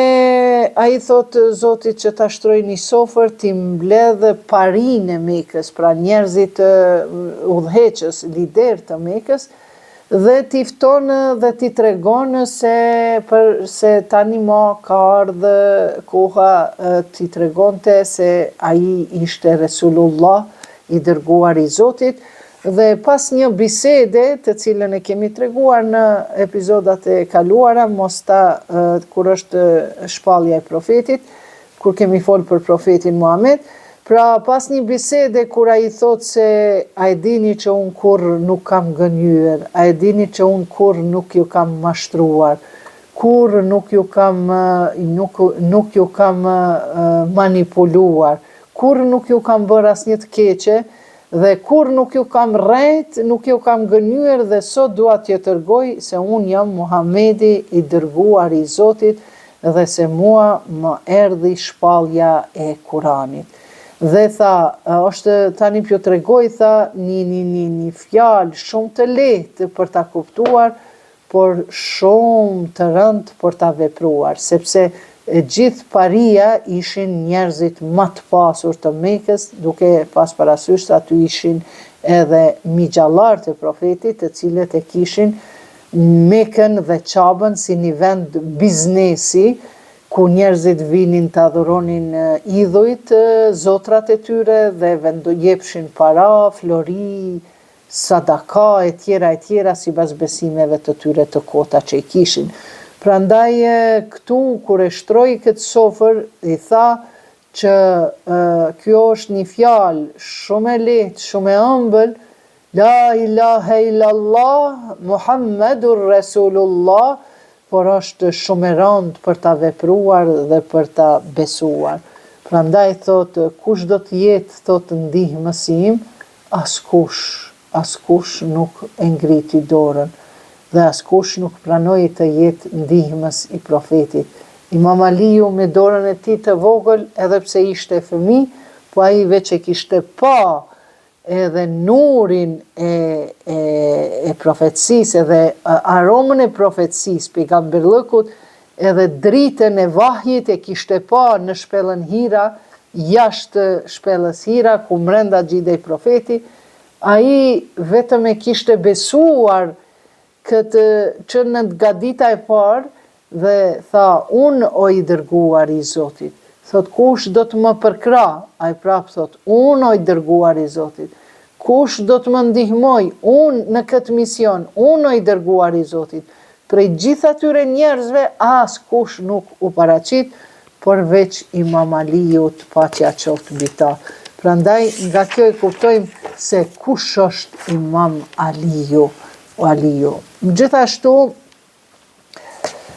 [SPEAKER 1] ai thotë Zotit që ta shtroj një sofër t'i mbledhë parinë e Mekës, pra njerëzit udhëheqës, lider të Mekës, dhe t'i ftonë dhe t'i tregonë se tani ma ka ardhë koha t'i tregonte se ai ishte Resulullah, i dërguar i Zotit, dhe pas një bisede të cilën e kemi treguar në epizodat e kaluara, kur është shpallja e profetit, kur kemi folë për profetin Muhammed, pra pas një bisede kur ai thot se a e dini që unë kur nuk kam gënjyer, a e dini që unë kur nuk ju kam mashtruar, kur nuk ju kam manipuluar, kur nuk ju kam bërë asnjë të keqe, dhe kur nuk ju kam rrejt, nuk ju kam gënjyer, dhe sot dua t'ju tregoj se unë jam Muhamedi i dërguar i Zotit dhe se mua më erdhi shpallja e Kuranit. Dhe tha, është tani pjo tregoj, tha, një fjalë shumë të lehtë për ta kuptuar, por shumë të rëndë për ta vepruar, sepse gjithë paria ishin njerëzit më të pasur të Mekës, duke pas parasysh se aty ishin edhe migjallar të profetit, të cilët e kishin Mekën dhe Qabën si një vend biznesi, ku njerëzit vinin të adhuronin idhujt, zotrat e tyre, dhe jepshin para, flori, sadaka, e tjera, sipas besimeve të tyre të kota që i kishin. Prandaj këtu, kur e shtroi këtë sofër, i tha që kjo është një fjalë shumë e lehtë, shumë e ëmbël, La ilaha illallah, Muhammedur Resulullah, por është shumë e rëndë për ta vepruar dhe për ta besuar. Prandaj thotë, kush do të jetë, thotë ndihmës im, askush nuk e ngriti dorën, dhe askush nuk pranoi të jetë ndihmës i profetit. Imam Aliu me dorën e tij të vogël, edhe pse ishte fëmijë, po ai veç e kishte pa edhe nurin e profetësisë, edhe aromën e profetësisë, pejgamberllëkut, edhe dritën e vahjit e kishte pa në shpellën Hira, jashtë shpellës Hira, ku brenda gjidej profeti, ai vetëm e kishte besuar këtë që në gadita e parë dhe tha, unë o i dërguar i Zotit. Thot, kush do të më përkra? Ai prapë thot, unë o i dërguar i Zotit. Kush do të më ndihmoj? Unë në këtë mision, unë o i dërguar i Zotit. Prej gjithë atyre njerëzve, as kush nuk u paraqit, përveç Imam Aliut, paqja qoftë mbi ta. Prandaj, nga kjo e kuptojmë se kush është Imam Aliu. Gjithashtu,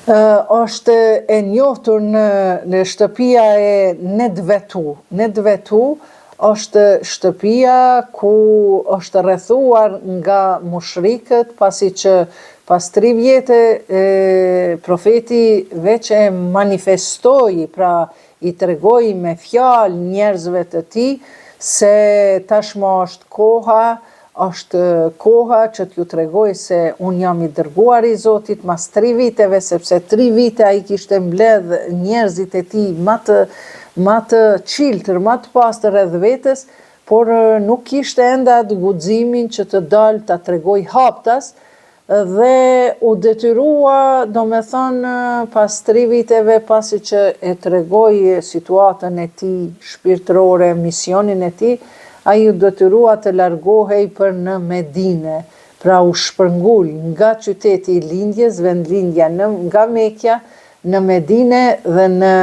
[SPEAKER 1] është e njohtur në shtëpia e Nedvetu. Nedvetu është shtëpia ku është rrethuar nga mushrikët, pasi që pas 3 vjete profeti veç e manifestoi, pra i tregoi me fjalë njerëzve të tij se tashmë është koha që t'ju tregoj se unë jam i dërguar i Zotit mas 3 viteve, sepse 3 vite ai kishte mbledh njerëzit e tij ma të qiltër, ma të pastër rreth vetes, por nuk kishte enda atë guximin që të dalë ta tregoj haptas, dhe u detyrua, do me thonë, pas 3 viteve, pasi që e tregoi situatën e tij shpirtërore, misionin e tij, ai u detyrua të largohej për në Medine, pra u shpërngul nga qyteti i lindjes, vendlindja nga Mekja, në Medine dhe në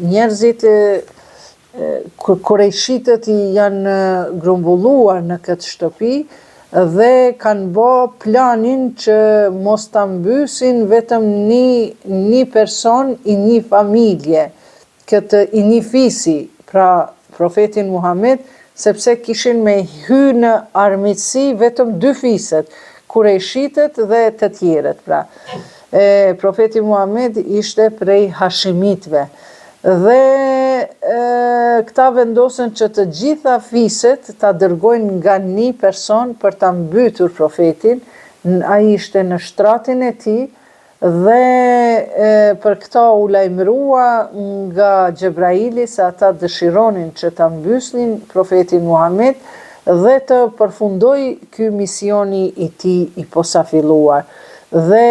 [SPEAKER 1] njerëzit kurejshitët janë grumbulluar në këtë shtëpi dhe kanë bë planin që mos ta mbysin vetëm një person i një familje, këtë i një fisi, pra profetin Muhammed, sepse kishin me hy në armiqësi vetëm 2 fiset, kurejshitët dhe të tjerët, pra. Profeti Muhammed ishte prej Hashimitve. Dhe këta vendosën që të gjitha fiset ta dërgojnë nga një person për ta mbytur profetin, ai ishte në shtratin e tij, dhe për këta u lajmërua nga Xhebraili se ata dëshironin që ta mbysnin profetin Muhammed dhe të përfundoj ky misioni i tij i posafiluar. Dhe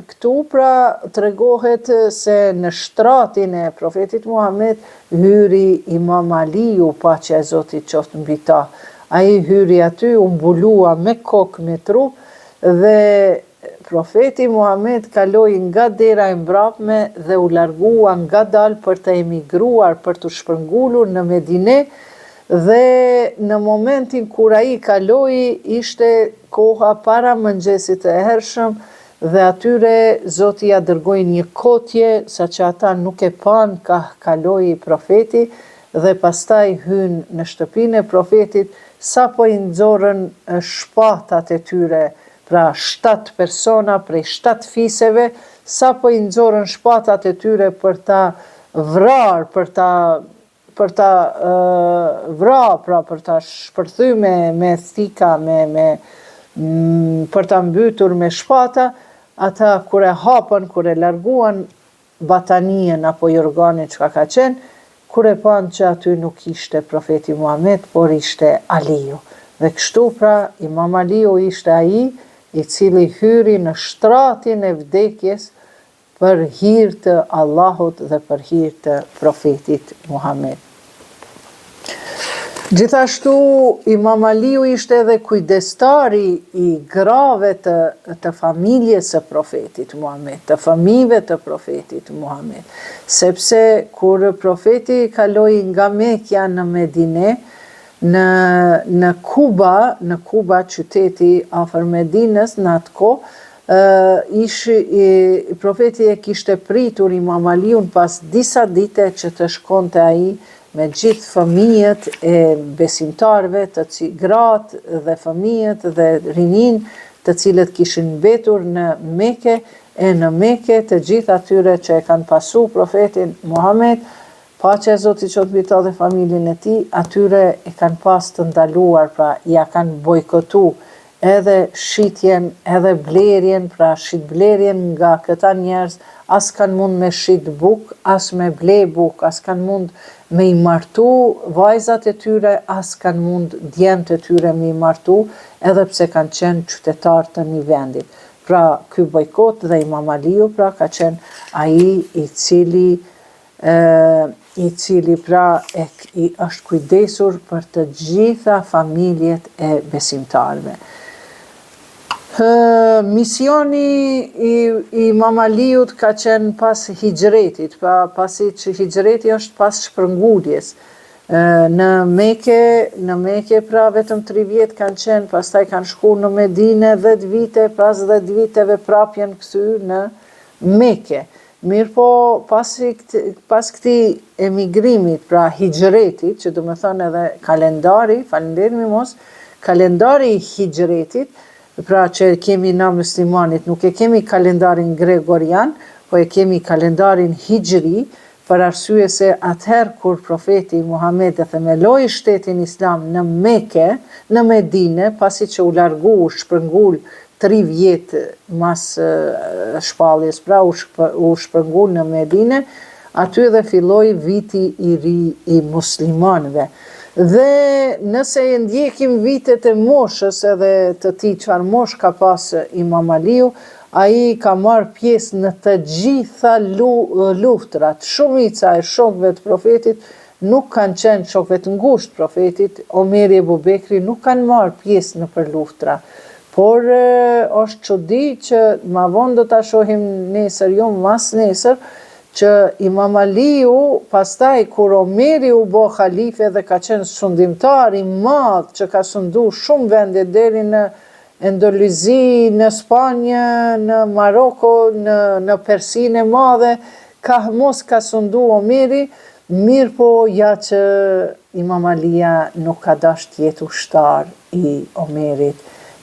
[SPEAKER 1] këtu pra tregohet se në shtratin e profetit Muhammed hyri Imam Aliu, paqja e Zotit qoftë mbi ta. Ai hyri aty, u mbulua me kokë me trup dhe profeti Muhammed kaloi nga dera e mbrapme dhe u largua ngadalë për të emigruar, për të shpërngulur në Medine, dhe në momentin kur ai kaloi ishte koha para mëngjesit të hershëm dhe atyre Zoti ja dërgoi një kotje, saqë ata nuk e pan ka kaloi profeti dhe pastaj hyn në shtëpinë e profetit, sapo i nxorën shpatat e tyre, pra 7 persona prej 7 fiseve, sapo i nxorën shpatat e tyre për ta vrarë, për ta pra për ta shpërthy me thika, për ta mbytur me shpata, ata kur e hapën, kur e larguan batanien apo jorganin çka ka qenë, kur e pan që aty nuk ishte profeti Muhammed, por ishte Aliu. Dhe kështu pra Imam Aliu ishte ai i cili hyri në shtratin e vdekjes për hir të Allahut dhe për hir të profetit Muhammed. Gjithashtu, Imam Aliu ishte edhe kujdestari i grave të familjes së profetit Muhammed, të fëmijëve të profetit Muhammed. Sepse kur profeti kaloi nga Mekja në Medine, në Kuba, qyteti afër Medinës në atë kohë, profeti e kishte pritur Imam Aliun pas disa dite që të shkonte ai me gjithë fëmijët e besimtarve, gratë dhe fëmijët dhe rinin të cilët kishin mbetur në Mekë, e në Mekë të gjithë atyre që e kanë pasu profetin Muhammed, paqja e Zotit qoftë mbi ta dhe familjen e tij, atyre e kanë pas të ndaluar, pra ja kanë bojkotu edhe shitjen, edhe blerjen, pra shitblerjen nga këta njerëz, as kanë mund me shit buk, as me ble buk, as kanë mund me i martu vajzat e tyre, as kanë mund djemtë e tyre me i martu, edhe pse kanë qenë qytetar të një vendit. Pra, ky bojkot dhe Imam Aliu pra ka qenë ai i cili pra i është kujdesur për të gjitha familjet e besimtarve. Misioni i Imam Aliut ka qenë pas hijretit, pasi që hijreti është pas shpërnguljes. Në Mekë pra vetëm 3 vjet kanë qenë, pastaj kanë shku në Medine 10 vite, pas 10 viteve prap janë kthy në Mekë. Mirë po pas këtij emigrimit, pra hijretit, që do të thonë edhe kalendari, falenderimi mos, kalendari i hijretit, pra që kemi na muslimanit, nuk e kemi kalendarin gregorian, po e kemi kalendarin hijri, për arsye se atëherë kur profeti Muhammed e themeloi shtetin islam në Mekë, në Medine, pasi që u largu, u shpërngul 3 vjet mas shpalljes, pra u shpërngul në Medine, aty dhe filloi viti i ri i muslimanëve. Dhe nëse e ndjekim vitet e moshës edhe të tij çfarë mosh ka pas Imam Aliu, ai ka marrë pjesë në të gjitha luftrat. Shumica e shokëve të profetit nuk kanë qenë shokëve të ngushtë profetit, Omeri e Abu Bekri nuk kanë marrë pjesë në për luftra. Por është çudi që ma vonë do ta shohim nesër, jo mas nesër, që Imam Aliu pastaj kur Omeri u bë halife dhe ka qenë sundimtar i madh që ka sundu shumë vende deri në Andaluzi, në Spanjë, në Maroko, në Persinë e madhe, mos ka sundu Omeri, mirë po ja që Imam Alia nuk ka dash të jetë ushtar i Omerit,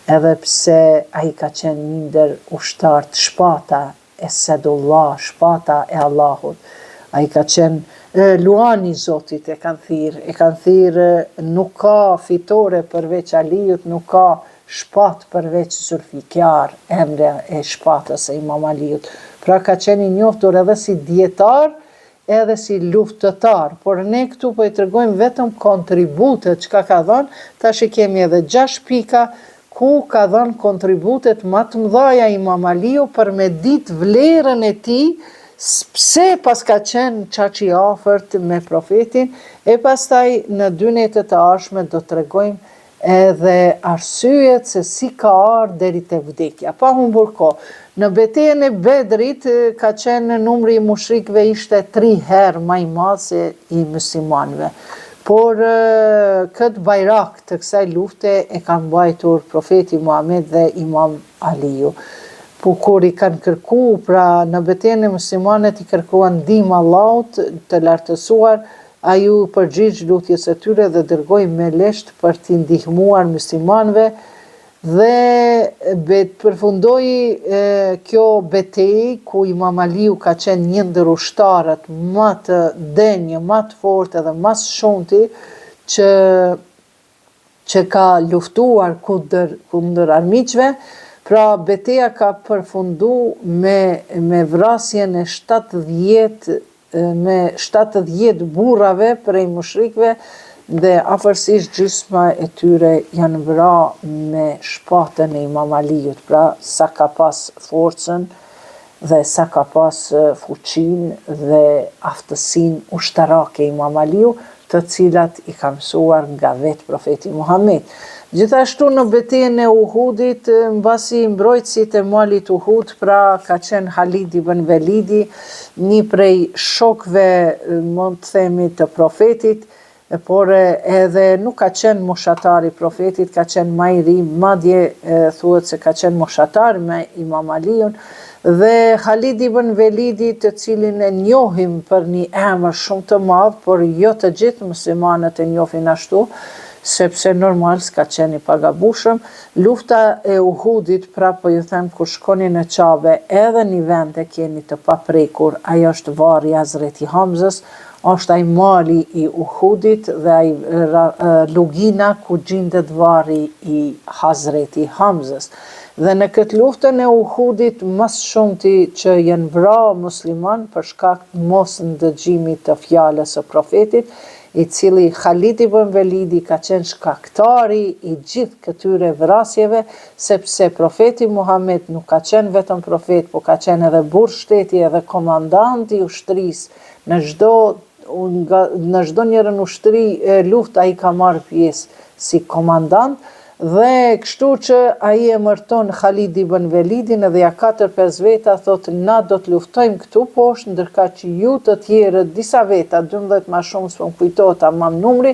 [SPEAKER 1] edhe pse ai ka qenë një ndër ushtar të shpata e Sedullah, shpata e Allahut. Ai ka qenë luani i Zotit, e kanë thirrë, nuk ka fitore përveç Aliut, nuk ka shpat përveç Zulfikar, emre e shpatës e Imam Aliut. Pra ka qenë i njohur edhe si dietar, edhe si luftëtar, por ne këtu po i tregojmë vetëm kontributet që ka dhënë, tash i kemi edhe 6 pika ku ka dhënë kontributet më të mëdha Imam Aliu për me ditë vlerën e tij, pse pas ka qenë çaq i afërt me profetin, e pastaj në 2 netët e ardhshme do të tregojmë edhe arsyet se si ka ardhur deri te vdekja, pa humbur kohë. Në betejën e Bedrit ka qenë numri i mushrikëve ishte 3 herë më i madh se i muslimanëve. Por këtë bajrak të kësaj lufte e kanë mbajtur profeti Muhammed dhe Imam Aliu. Po kur i kanë kërku, pra në betejën e muslimanët i kërkuan ndihmë Allahut të lartësuar, ai u përgjigj lutjes së tyre dhe dërgoi me lesht për t'i ndihmuar muslimanëve dhe përfundoi kjo betejë ku Imam Aliu ka qenë një ndër ushtarët më të denjë, më të fortë edhe më së shumti që ka luftuar kundër armiqve. Pra beteja ka përfundu me vrasjen e 70 burrave prej mushrikëve dhe afërsisht gjysma e tyre janë vra me shpatën e Imam Aliut, pra sa ka pas forcën dhe sa ka pas fuqinë dhe aftësinë ushtarake Imam Aliu, të cilat i ka mësuar nga vetë profeti Muhammed. Gjithashtu në betejën e Uhudit, mbasi mbrojtësit e malit Uhud, pra ka qenë Halid ibn Velidi, një prej shokëve, mund të themi, të profetit, por edhe nuk ka qenë moshatar i profetit, ka qenë më i ri, madje thuhet se ka qenë moshatar me Imam Aliun, dhe Halid ibn Velidi, të cilin e njohim për një emër shumë të madh, por jo të gjithë muslimanët e njohin ashtu, sepse normal s'ka qenë i pagabushëm. Lufta e Uhudit, pra po ju them, kur shkoni në Qabe, edhe një vend e keni të paprekur, ajo është varri i Hazreti Hamzës, është ai mali i Uhudit dhe ai lugina ku gjendet varri i Hazreti Hamzës. Dhe në këtë luftën e Uhudit, mas shumti që janë vra musliman për shkak të mos ndëgjimit të fjalës së profetit, i cili Khalid ibn Velidi ka qenë shkaktari i gjithë këtyre vrasjeve, sepse profeti Muhammed nuk ka qenë vetëm profet, po ka qenë edhe burr shteti, edhe komandant i ushtrisë në çdo njërën ushtri luftë ai ka marrë pjesë si komandant, dhe kështu që ai e mërton Khalid ibn Velidin edhe ja 4-5 veta thotë na do të luftojmë këtu poshtë, ndërka që ju të tjerët, disa veta, 12 ma shumë s'po më kujtohet tamam numri,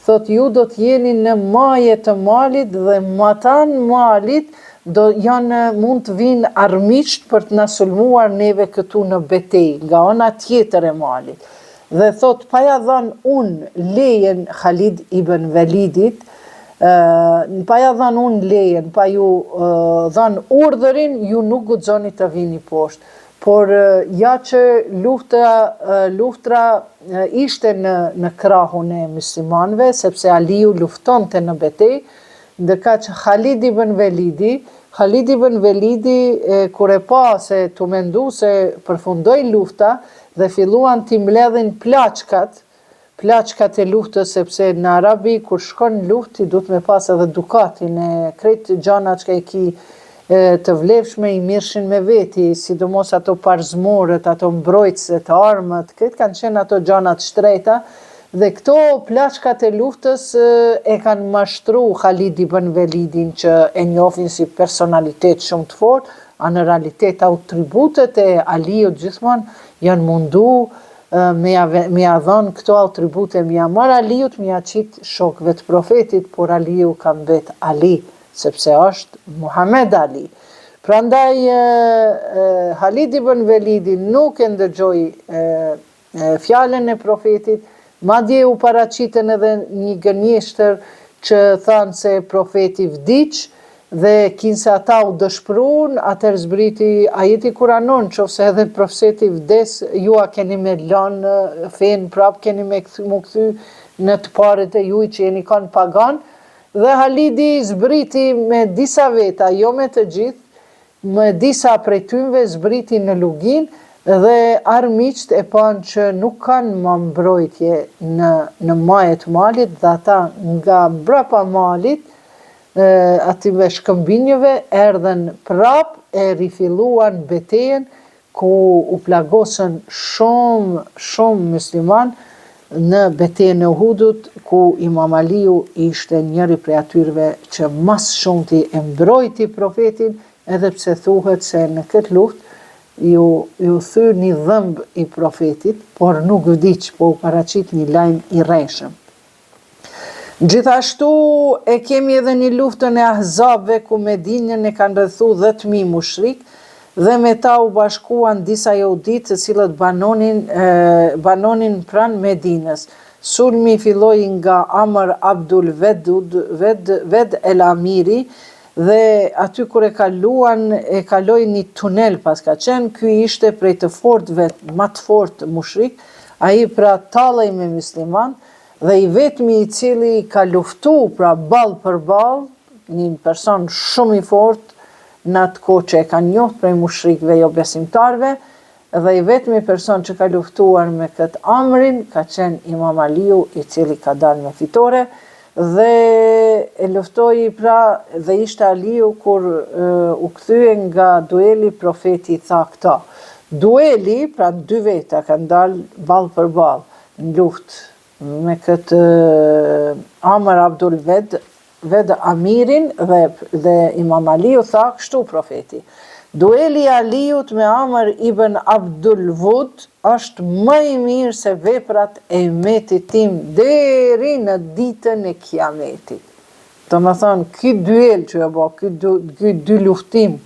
[SPEAKER 1] thotë ju do të jeni në maje të malit dhe matan malit mund të vinë armiqt për të na sulmuar neve këtu në betejë, nga ana tjetër e malit. Dhe thotë pa ja dhënë unë lejen Khalid ibn Velidit, pa ja dhanë unë lejen, pa ju dhanë urdhërin, ju nuk guxoni të vini poshtë. Por ja që luftra ishte në krahun e muslimanëve, sepse Aliu luftonte në betejë, ndërka që Khalid ibn Velidi kur e pa se tu mendu se përfundoi lufta dhe filluan t'i mbledhin plaçkat e luftës, sepse në Arabi kur shkon lufti duhet me pas edhe dukatin e krejt gjana që i ki të vlefshme i mirshin me veti, sidomos ato parzmorët, ato mbrojtëset, armët, këtë kanë qenë ato gjanat shtrejta, dhe këto plaçkat e luftës e kanë mashtru Khalid ibn Velidin që e njohin si personalitet shumë të fortë, a në realitet tributet e Aliut gjithmonë janë mundu me ja dhënë këto atribute, me ja marrë Aliut, me ja qitë shokëve të profetit, por Aliu ka mbet Ali, sepse është Muhammed Ali. Prandaj Khalid ibn Velidi nuk e ndëgjoi fjalën e profetit, madje u paraqiten edhe një gënjeshtër që thanë se profeti vdiq, dhe kinse ata u dëshpruan, atëherë zbriti ajeti kuranon, qofse edhe profeti vdes, ju a keni me lënë fen, prap keni me mu kthy në të parët e juj që jeni kanë pagan, dhe Khalidi zbriti me disa veta, jo me të gjithë, me disa prej tynve zbriti në lugin, dhe armiqt e panë që nuk kanë më mbrojtje në majet malit, dhe ata nga mbrapa malit, ative shkëmbinjëve erdhen prap e rifilluan betejën ku u plagosën shumë musliman në betejën e Uhudut, ku Imam Aliu ishte njëri prej atyre që mas shumti e mbrojti profetin, edhe pse thuhet se në këtë luftë ju thyr një dhëmb i profetit, por nuk vdiq, po u paraqit një lajm i rrejshëm. Gjithashtu e kemi edhe një luftën e Ahzabëve ku Medinën e kanë rrethu 10.000 mushrik dhe me ta u bashkuan disa jehudit të cilët banonin pranë Medinës. Sulmi filloi nga Amr Abdul Ved el Amiri dhe aty kur e kaloi një tunel pas ka qenë, ky ishte prej të fortëve, më të fortë mushrik, ai pra tallej me musliman, dhe i vetmi i cili ka luftu pra ball për ball, një person shumë i fortë në atë kohë që e kanë njohur prej mushrikëve jo besimtarve, dhe i vetmi person që ka luftuar me këtë Amrin ka qenë Imam Aliu, i cili ka dalë me fitore, dhe e luftoi pra dhe ishte Aliu kur u kthye nga dueli, profeti tha këta. Dueli, pra dy veta kanë dalë ball për ball në luftë me këtë Amr Abdul Ved Amirin dhe Imam Aliu tha kështu profeti. Dueli Aliut me Amr ibn Abdul Vud është më i mirë se veprat e umetit tim deri në ditën e Kiametit. Do të thonë, ky duel që e bë, ky dy luftim,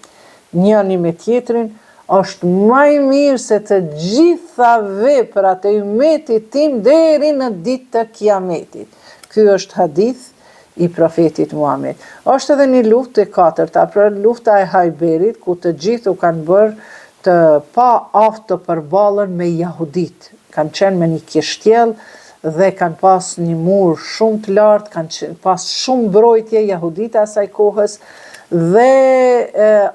[SPEAKER 1] njëri me tjetrin, është më i mirë se të gjitha veprat e umetit tim deri në ditë të Kiametit. Ky është hadith i profetit Muhammed. Është edhe një luftë e katërta, pra lufta e Hajberit, ku të gjithë u kanë bërë të pa aftë të përballen me jahudit. Kanë qenë me një kishtjell dhe kanë pas një mur shumë të lartë, kanë pas shumë mbrojtje jahudit asaj kohës, dhe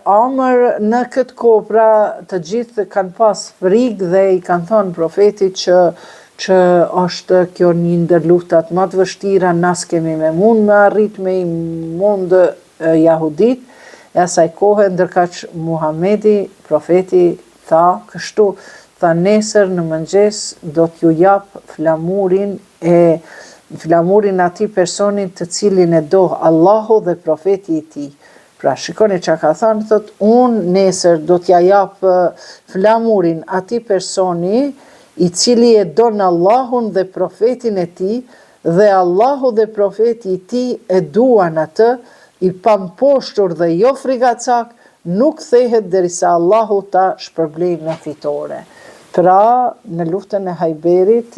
[SPEAKER 1] Amr në këtë kohë pra të gjithë kanë pas frikë dhe i kanë thonë profetit që që është kjo një ndër luftat më të vështira, na s'kemi me mund me arrit me i mund jahudit, e asaj kohë, ndërkaq Muhamedi, profeti, tha kështu, tha nesër në mëngjes do t'ju jap flamurin atij personit të cilin e do Allahu dhe profeti i tij. Pra shikoni çka ka thënë, thot unë nesër do t'ja jap flamurin atij personi i cili e don Allahun dhe profetin e tij, dhe Allahu dhe profeti i tij e duan atë, i pamposhtur dhe jo frigacak, nuk thehet derisa Allahu ta shpërblej në fitore. Pra, në luftën e Hajberit,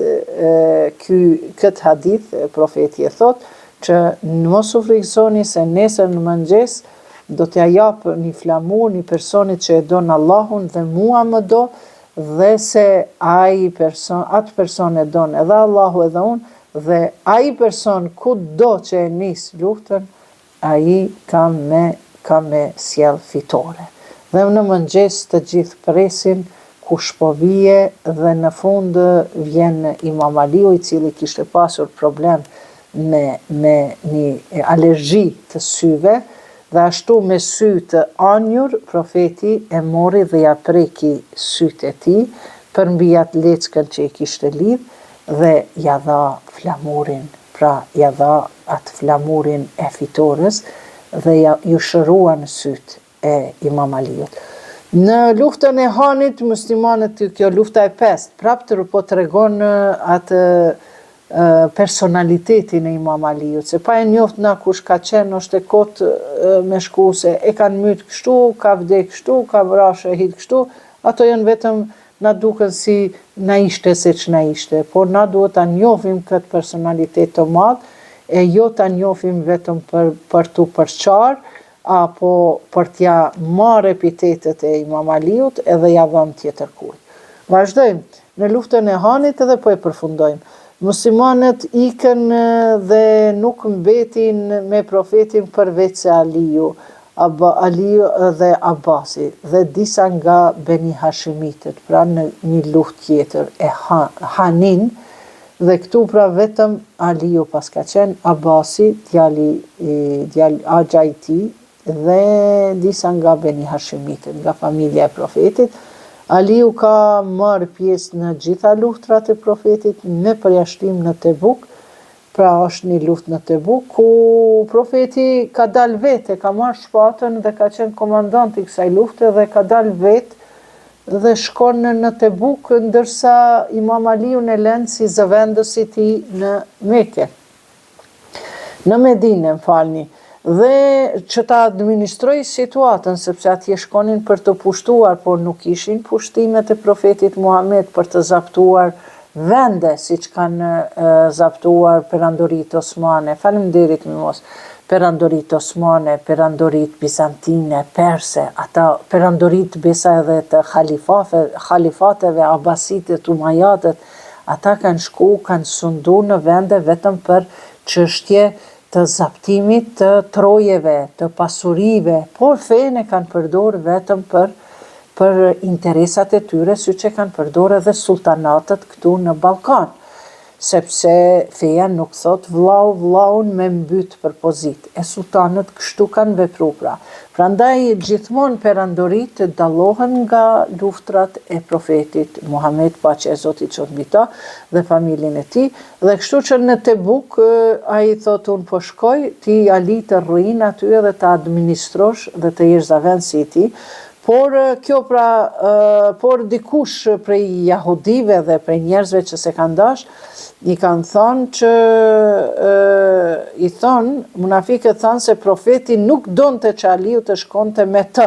[SPEAKER 1] këtë hadith, profeti e thot, që mos u frikësoni se nesër në mëngjes do t'ja jap një flamur një personit që e don Allahun dhe mua më do, dhe se atë person e don edhe Allahu edhe unë, dhe ai person kudo që e nis luftën, ai ka me sjell fitore. Dhe në mëngjes të gjithë presin kush po vije, dhe në fund vjen Imam Aliu, i cili kishte pasur problem me një alergji të syve, dhe ashtu me sy të anjur, profeti e mori dhe ja preki sytë e tij për mbi atë leckën që i kishte lidh, dhe ja dha flamurin, pra ja dha atë flamurin e fitores, dhe ju shërua në sytë e Imam Aliut. Në luftën e Hanit, muslimanët, kjo lufta e pestë, prapë po tregon atë personalitetin e Imam Aliut, se pa e njoft na kush ka qenë, është e kot me shku se e kanë myt kështu, ka vdek kështu, ka vrarë shahid kështu, ato janë vetëm na duken si na ishte se që na ishte, por na duhet ta njohim këtë personalitet të madh, e jo ta njohim vetëm për tu përçar, apo për t'ja marrë epitetet e Imam Aliut edhe ja dhënë tjetër kujt. Vazhdojmë në luftën e Hanit edhe po e përfundojmë. Muslimanët ikën dhe nuk mbetin me profetin përveç se Aliu dhe Abasi dhe disa nga Beni Hashimitët, pra në një luftë tjetër e Hanin, dhe këtu pra vetëm Aliu pas ka qenë, Abasi, djali Axha i tij, dhe disa nga Beni Hashimitët, nga familja e profetit. Aliu ka marrë pjesë në gjitha luftrat e profetit, me përjashtim në Tebuk, pra është një luftë në Tebuk, ku profeti ka dalë vete, ka marrë shpatën dhe ka qenë komandant i kësaj lufte dhe ka dalë vetë dhe shkon në Tebuk, ndërsa Imam Aliu e lënë si zëvendës i tij në Mekë. Në Medinë, falni. Dhe që ta administroj situatën, sepse atje shkonin për të pushtuar, por nuk ishin pushtimet e profetit Muhammed për të zaptuar vende, si që kanë zaptuar perandorit osmane, faleminderit mos, perandorit osmane, perandorit bizantine, perse, ata perandorit besa edhe të khalifateve, abasitet, umajatet, ata kanë shku, kanë sundu në vende vetëm për çështje të zaptimit të trojeve, të pasurive, por fejnë e kanë përdorë vetëm për interesat e tyre, si që kanë përdorë edhe sultanatët këtu në Ballkan, sepse feja nuk thot vllaun me mbyt për pozit, e sultanët kështu kanë vepru pra. Prandaj gjithmonë perandorit dallohen nga luftrat e profetit Muhammed, paqja e Zotit qoftë mbi ta dhe familjen e tij, dhe kështu që në Tebuk ai thot unë po shkoj, ti Ali të rrin aty edhe të administrosh dhe të jesh zavendësi i tij. Por kjo pra, por dikush prej jahudive dhe prej njerëzve që se kanë dash, i kanë thonë që, i thonë, munafikët thonë se profeti nuk donte që Aliu të shkonte me të.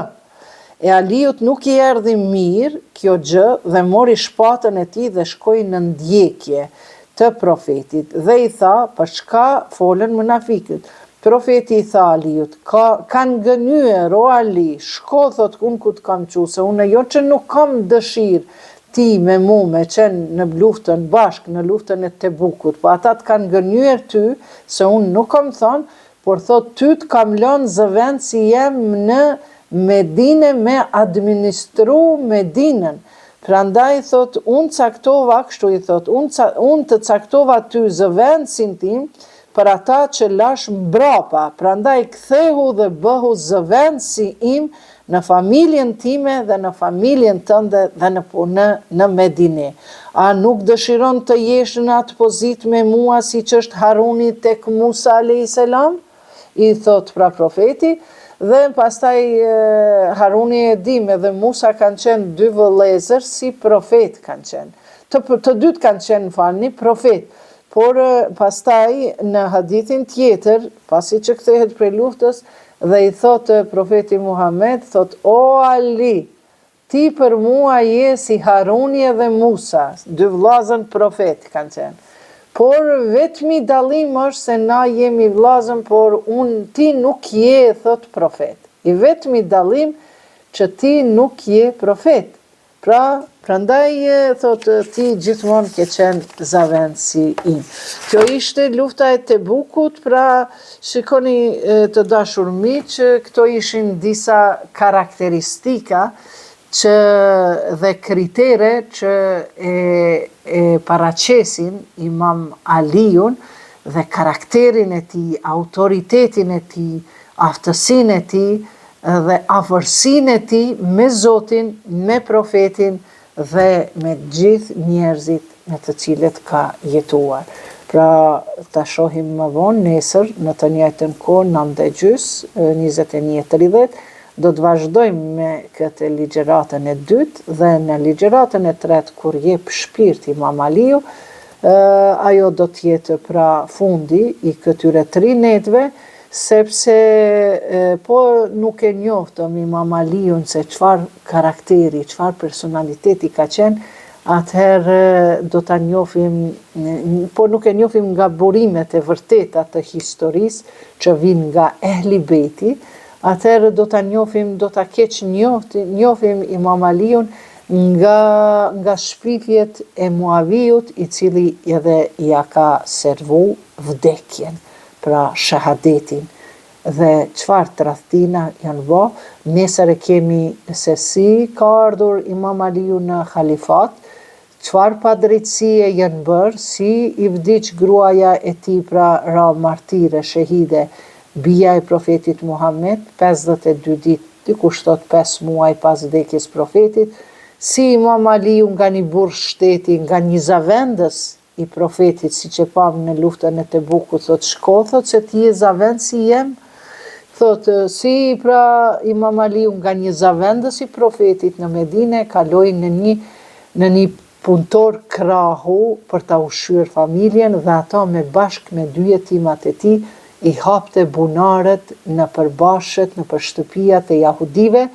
[SPEAKER 1] E Aliut nuk i erdhi mirë kjo gjë dhe mori shpatën e tij dhe shkoi në ndjekje të profetit. Dhe i tha, për çka folën munafikët? Profeti i tha Aliut, kanë gënyer, o Ali, shko thot unë ku të kam qu, se unë jo që nuk kam dëshirë ti me mu me qenë në luftën bashkë, në luftën e Tebukut, po ata të kanë gënyer ty, se unë nuk kam thonë, por thot ty të kam lënë zëvend si jem në Medinë me administru Medinën. Prandaj thot, unë caktova, kështu i thot, unë të caktova ty zëvendësin tim për ata që lash mbrapa, prandaj kthehu dhe bëhu zëvendësi im në familjen time dhe në familjen tënde dhe në Medinë. A nuk dëshiron të jesh në atë pozitë me mua si që është Haruni tek Musa a.s. I thot pra profeti, dhe pastaj Haruni e dim edhe Musa kanë qenë dy vëllezër si profet kanë qenë. Të dytë kanë qenë falni profet. Por pastaj në hadithin tjetër, pasi që kthehet prej luftës, dhe i thot profeti Muhammed, thot, o Ali, ti për mua je si Haruni edhe Musa, dy vllazën profet kanë qenë. Por vetmi dallim është se na jemi vllazën, por ti nuk je, thot profet. I vetmi dallim që ti nuk je profet. Prandaj thot ti gjithmonë ke qenë zavendësi im. Kjo ishte lufta e Tebukut, pra shikoni të dashur miq, këto ishin disa karakteristika dhe kritere që e paraqesin Imam Aliun dhe karakterin e tij, autoritetin e tij, aftësinë e tij dhe afërsinë e tij me Zotin, me profetin dhe me gjithë njerëzit me të cilët ka jetuar. Pra ta shohim më vonë nesër në të njëjtën kohë 9:30, 21:30, do të vazhdojmë me këtë ligjëratën e dytë dhe në ligjëratën e tretë kur jep shpirt Imam Aliu, ajo do të jetë pra fundi i këtyre 3 netëve, sepse po nuk e njoftëm Imam Aliun se çfarë karakteri, çfarë personaliteti ka qenë, atëherë do ta njohim, po nuk e njohim nga burimet e vërteta të historisë që vijnë nga Ehli Bejti, atëherë do ta njohim, do ta keq njohim Imam Aliun nga shpifjet e Muaviut, i cili edhe ja ka servu vdekjen, pra shahadetin, dhe çfarë tradhtina janë bë. Nesër e kemi se si ka ardhur Imam Aliu në halifat, çfarë padrejtësie janë bërë, si i vdiq gruaja e tij, pra ra martire, shahide, bija e profetit Muhammed, 52 ditë, dikush thot 5 muaj pas vdekjes profetit, si Imam Aliu nga një burr shteti, nga një zavendës i profetit, si që pam në luftën e Tebukut, thot shko, thot se ti je zavend si jem, thot si pra Imam Aliu nga një zavendës i profetit në Medinë, kaloi në një punëtor krahu për ta ushqyer familjen, dhe ato me bashk me 2 jetimat e tij i hapte bunarët në përbashkët, në përshtëpijat e jahudive,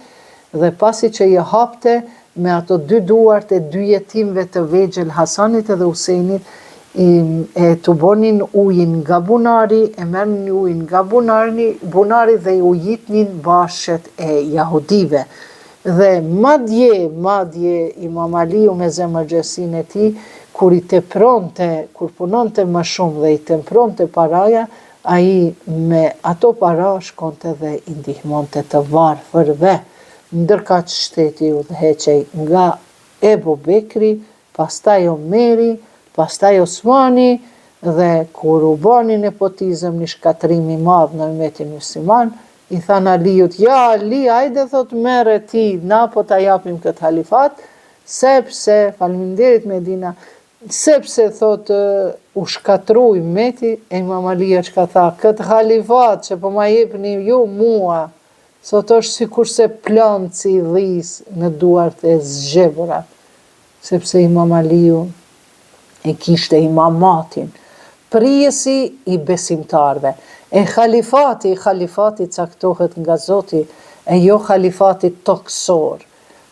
[SPEAKER 1] dhe pasi që i hapte, me ato 2 duart e 2 jetimve të vegjël, Hasanit edhe Husejnit, e tubonin ujin nga bunari, e merrnin ujin nga bunari dhe u jitnin bashkët e jahudive. Dhe madje Imam Aliu me zemërgjësinë e tij, kur punonte më shumë dhe i tempronte paraja, ai me ato para shkonte dhe i ndihmonte të varfërve, ndërka që shteti u udhëheqej nga Ebu Bekri, pastaj Omeri, pastaj Osmani, dhe kur u bani nepotizëm, një shkatrim i madh në umetin musliman, i than Aliut, ja Ali, hajde thot merre ti, na po ta japim këtë halifat, sepse, faleminderit Medina, sepse thot u shkatru umeti, e Imam Alia që ka tha, këtë halifat që po ma jepni ju mua, sot është sikur se planci i dhis në duart e zgjebura, sepse Imam Aliu e kishte imamatin, prijesi i besimtarve. E halifati caktohet nga Zoti, e jo halifati toksor,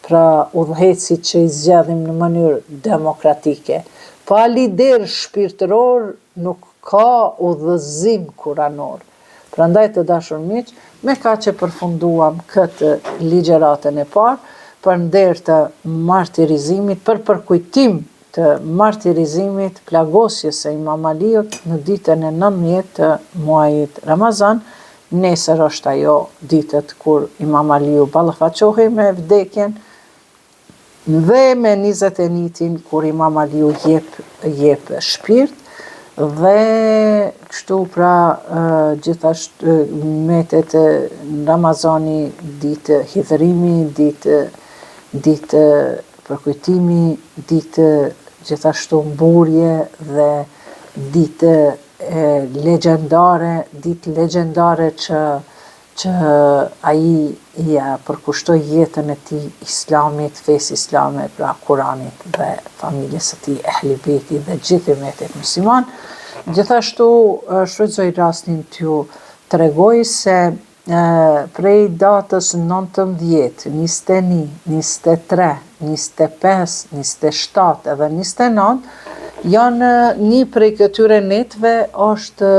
[SPEAKER 1] pra udhëhecit që i zgjedhim në mënyrë demokratike. Pa lider shpirtëror nuk ka udhëzim kuranor. Prandaj të dashur miq, me ka që përfunduam këtë ligjëratën e parë, për nder të martirizimit, për përkujtim të martirizimit, plagosjes së Imam Aliut në ditën e 19 të muajit Ramazan. Nesër është ajo ditët kur Imam Aliu ballafaqohej me vdekjen, Dhe me 21-in kur Imam Aliu jep shpirt, dhe kështu pra gjithashtu metet Ramazani, ditë hidhrimi, ditë përkujtimi, ditë gjithashtu mburje dhe ditë legjendare që ai ja përkushtoi jetën e tij Islamit, fesë islame, pra Kuranit dhe familjes së tij, Ehli Bejtit dhe gjithë umetit musliman. Gjithashtu shfrytëzoj rastin t'ju tregoj se prej datës 19, 21, 23, 25, 27 edhe 29 janë një prej këtyre netve është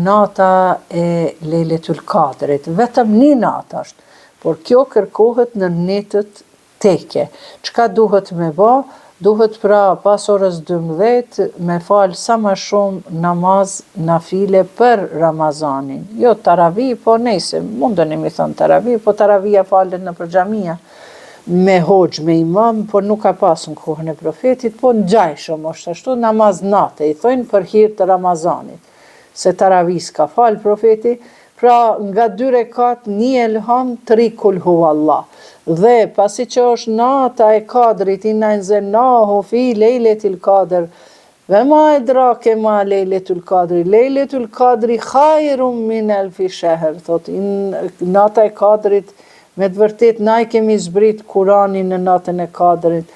[SPEAKER 1] nata e Lejletul Kadrit. Vetëm një natë është, por kjo kërkohet në netët teke. Çka duhet me bë? Duhet pra pas orës 12 me falë sa më shumë namaz nafile për Ramazanin. Jo taravi, po nejse, mundeni mi thënë taravi, po taravia falet në xhamia me hoxh, me imam, po nuk ka pasur në kohën e profetit, po në gjajshëm është ashtu namaz nate, i thojnë për hir të Ramazanit, se taravis ka falë profeti, pra nga 2 rekat, 1 elham, 3 kul huvallah. Dhe pasi që është nata e Kadrit, inna anzalnahu fi lejletil Kadr, ve ma edrake ma lejletul Kadri, lejletul Kadri khajrum min alfi shahr, thot nata e Kadrit, me të vërtet na i kemi zbrit Kuranin në natën e Kadrit.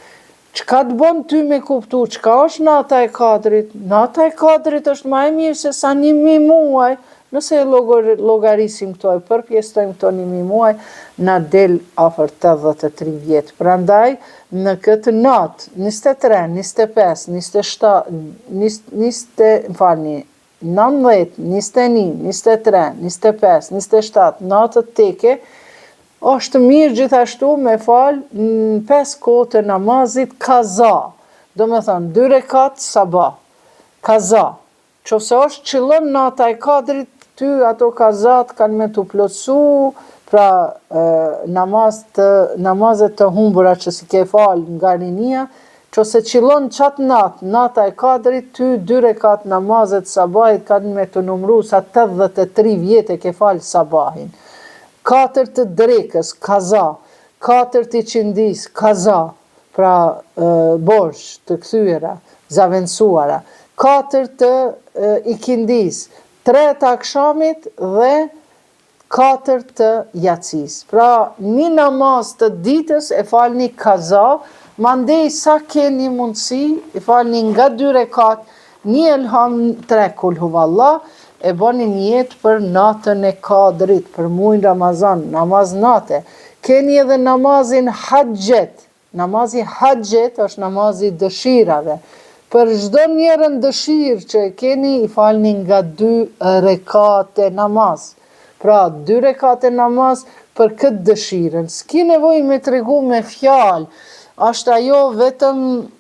[SPEAKER 1] Çka të bën ty me kuptu çka është nata e Kadrit? Nata e Kadrit është më e mirë se sa 1000 muaj. Nëse llogarisim këto e përpjestojmë këto 1000 muaj, na del afër 83 vjet. Prandaj në këtë natë 23, 25, 27, 19, 21, 23, 25, 27 natët teke, është mirë gjithashtu me falë 5 kohë të namazit kaza. Do me thënë 2 rekat sabah, kaza. Qofse është qëllon nata e Kadrit, ty ato kazat kanë me të plotësu, pra namazet të humbura që si ke falë nga rinia, qofse qëllon qatë nata e Kadrit, ty 2 rekat namazet sabahit kanë me të numru sa 83 vjetë ke falë sabahin. 4 të drekës, kaza, 4 të qindis, kaza, pra borsh të kthyera, zavendësuara, 4 të ikindis, 3 të akshamit dhe 4 të jatsis. Pra një namaz të ditës e falni kaza, mandej sa keni mundësi, e falni nga 2 rekat, 1 elham, 3 kul huvallah, e bani njetë për natën e Kadrit, për muajin Ramazan, namaz nate. Keni edhe namazin haqjet. Namazi haqjet është namazi dëshirave. Për çdo njerën dëshirë që keni, i falni nga 2 rekate namaz. Pra 2 rekate namaz për këtë dëshirën. S'ki nevoj me tregu me fjalë, është ajo vetëm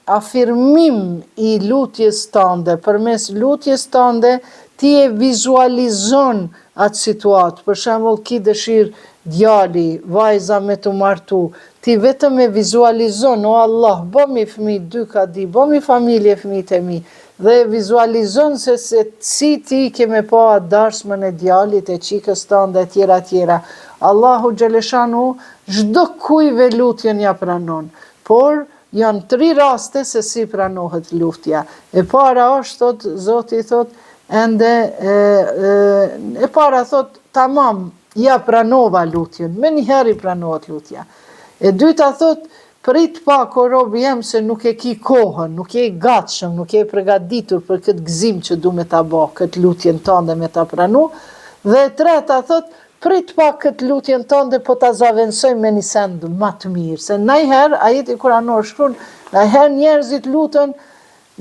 [SPEAKER 1] afirmim i lutjes tënde. Përmes lutjes tënde ti e vizualizon atë situatë. Për shembull, ki dëshirë djali, vajza me të martu, ti vetëm e vizualizon, o Allah, bëmi fëmijë 2 ka di, bëmi familje fëmijët e mi, dhe vizualizon se si ti ke me pa dasmën e djalit, e qikës tënde, tjera. Allahu Gjeleshanu çdo kujve lutjen ja pranon, por janë 3 raste se si pranohet lutja. E para është, thot, Zoti thot, ende e para thot tamam, ja pranova lutjen, me njëherë i pranohet lutja. E dyta thot, prit pak o robi jem se nuk e ki kohën, nuk e gatshëm, nuk e përgatitur për këtë gëzim që du me ta bë, këtë lutjen tënde me ta pranu. Dhe e treta thot, prit pak këtë lutjen tënde po ta zavendësoj me një send më të mirë, se najherë ajeti kuranor shkruan, najherë njerëzit lutën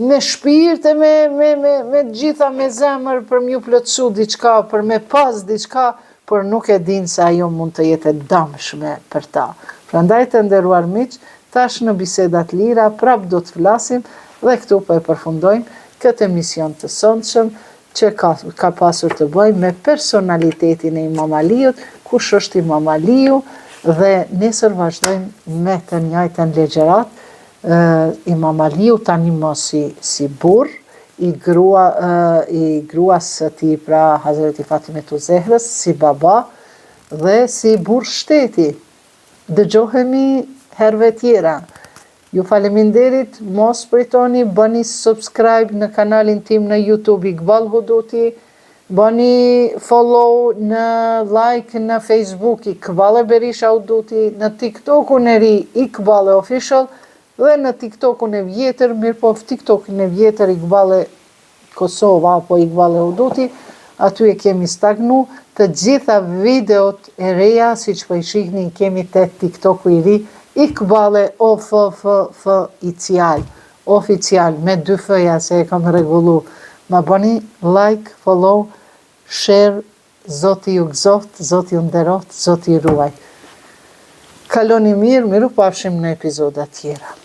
[SPEAKER 1] me shpirt e me gjitha me zemër për m'ju plotësu diçka, për me pas diçka, por nuk e din se ajo mund të jetë e dëmshme për ta. Prandaj të nderuar miq, tash në bisedat lira prap do të flasim dhe këtu po e përfundojmë këtë emision të sonshëm që ka pasur të bëjë me personalitetin e Imam Aliut, kush është Imam Aliu, dhe nesër vazhdojmë me të njëjtën legjerat Imam Aliu tani më si burr i gruas së tij, pra Hazreti Fatimetu Zehrës, si baba dhe si burr shteti. Dëgjohemi herëve tjera. Ju faleminderit, mos pritoni, bëni subscribe në kanalin tim në YouTube Iqbal Huduti, bëni follow në like në Facebook Iqbal Berisha Huduti, në TikTokun e ri Iqbal Official dhe në TikTokun e vjetër, mirë po TikTokun e vjetër Iqbal Kosova apo Iqbal Huduti, aty e kemi stagnu. Të gjitha videot e reja, si që po i shihni, kemi te TikToku i ri Iqbal oficial, me 2 f-ja se e kam rregullu. Ma bëni like, follow, share, Zoti ju gëzoft, Zoti ju nderoft, Zoti ju ruaj. Kaloni mirë, miru pafshim në epizoda tjera.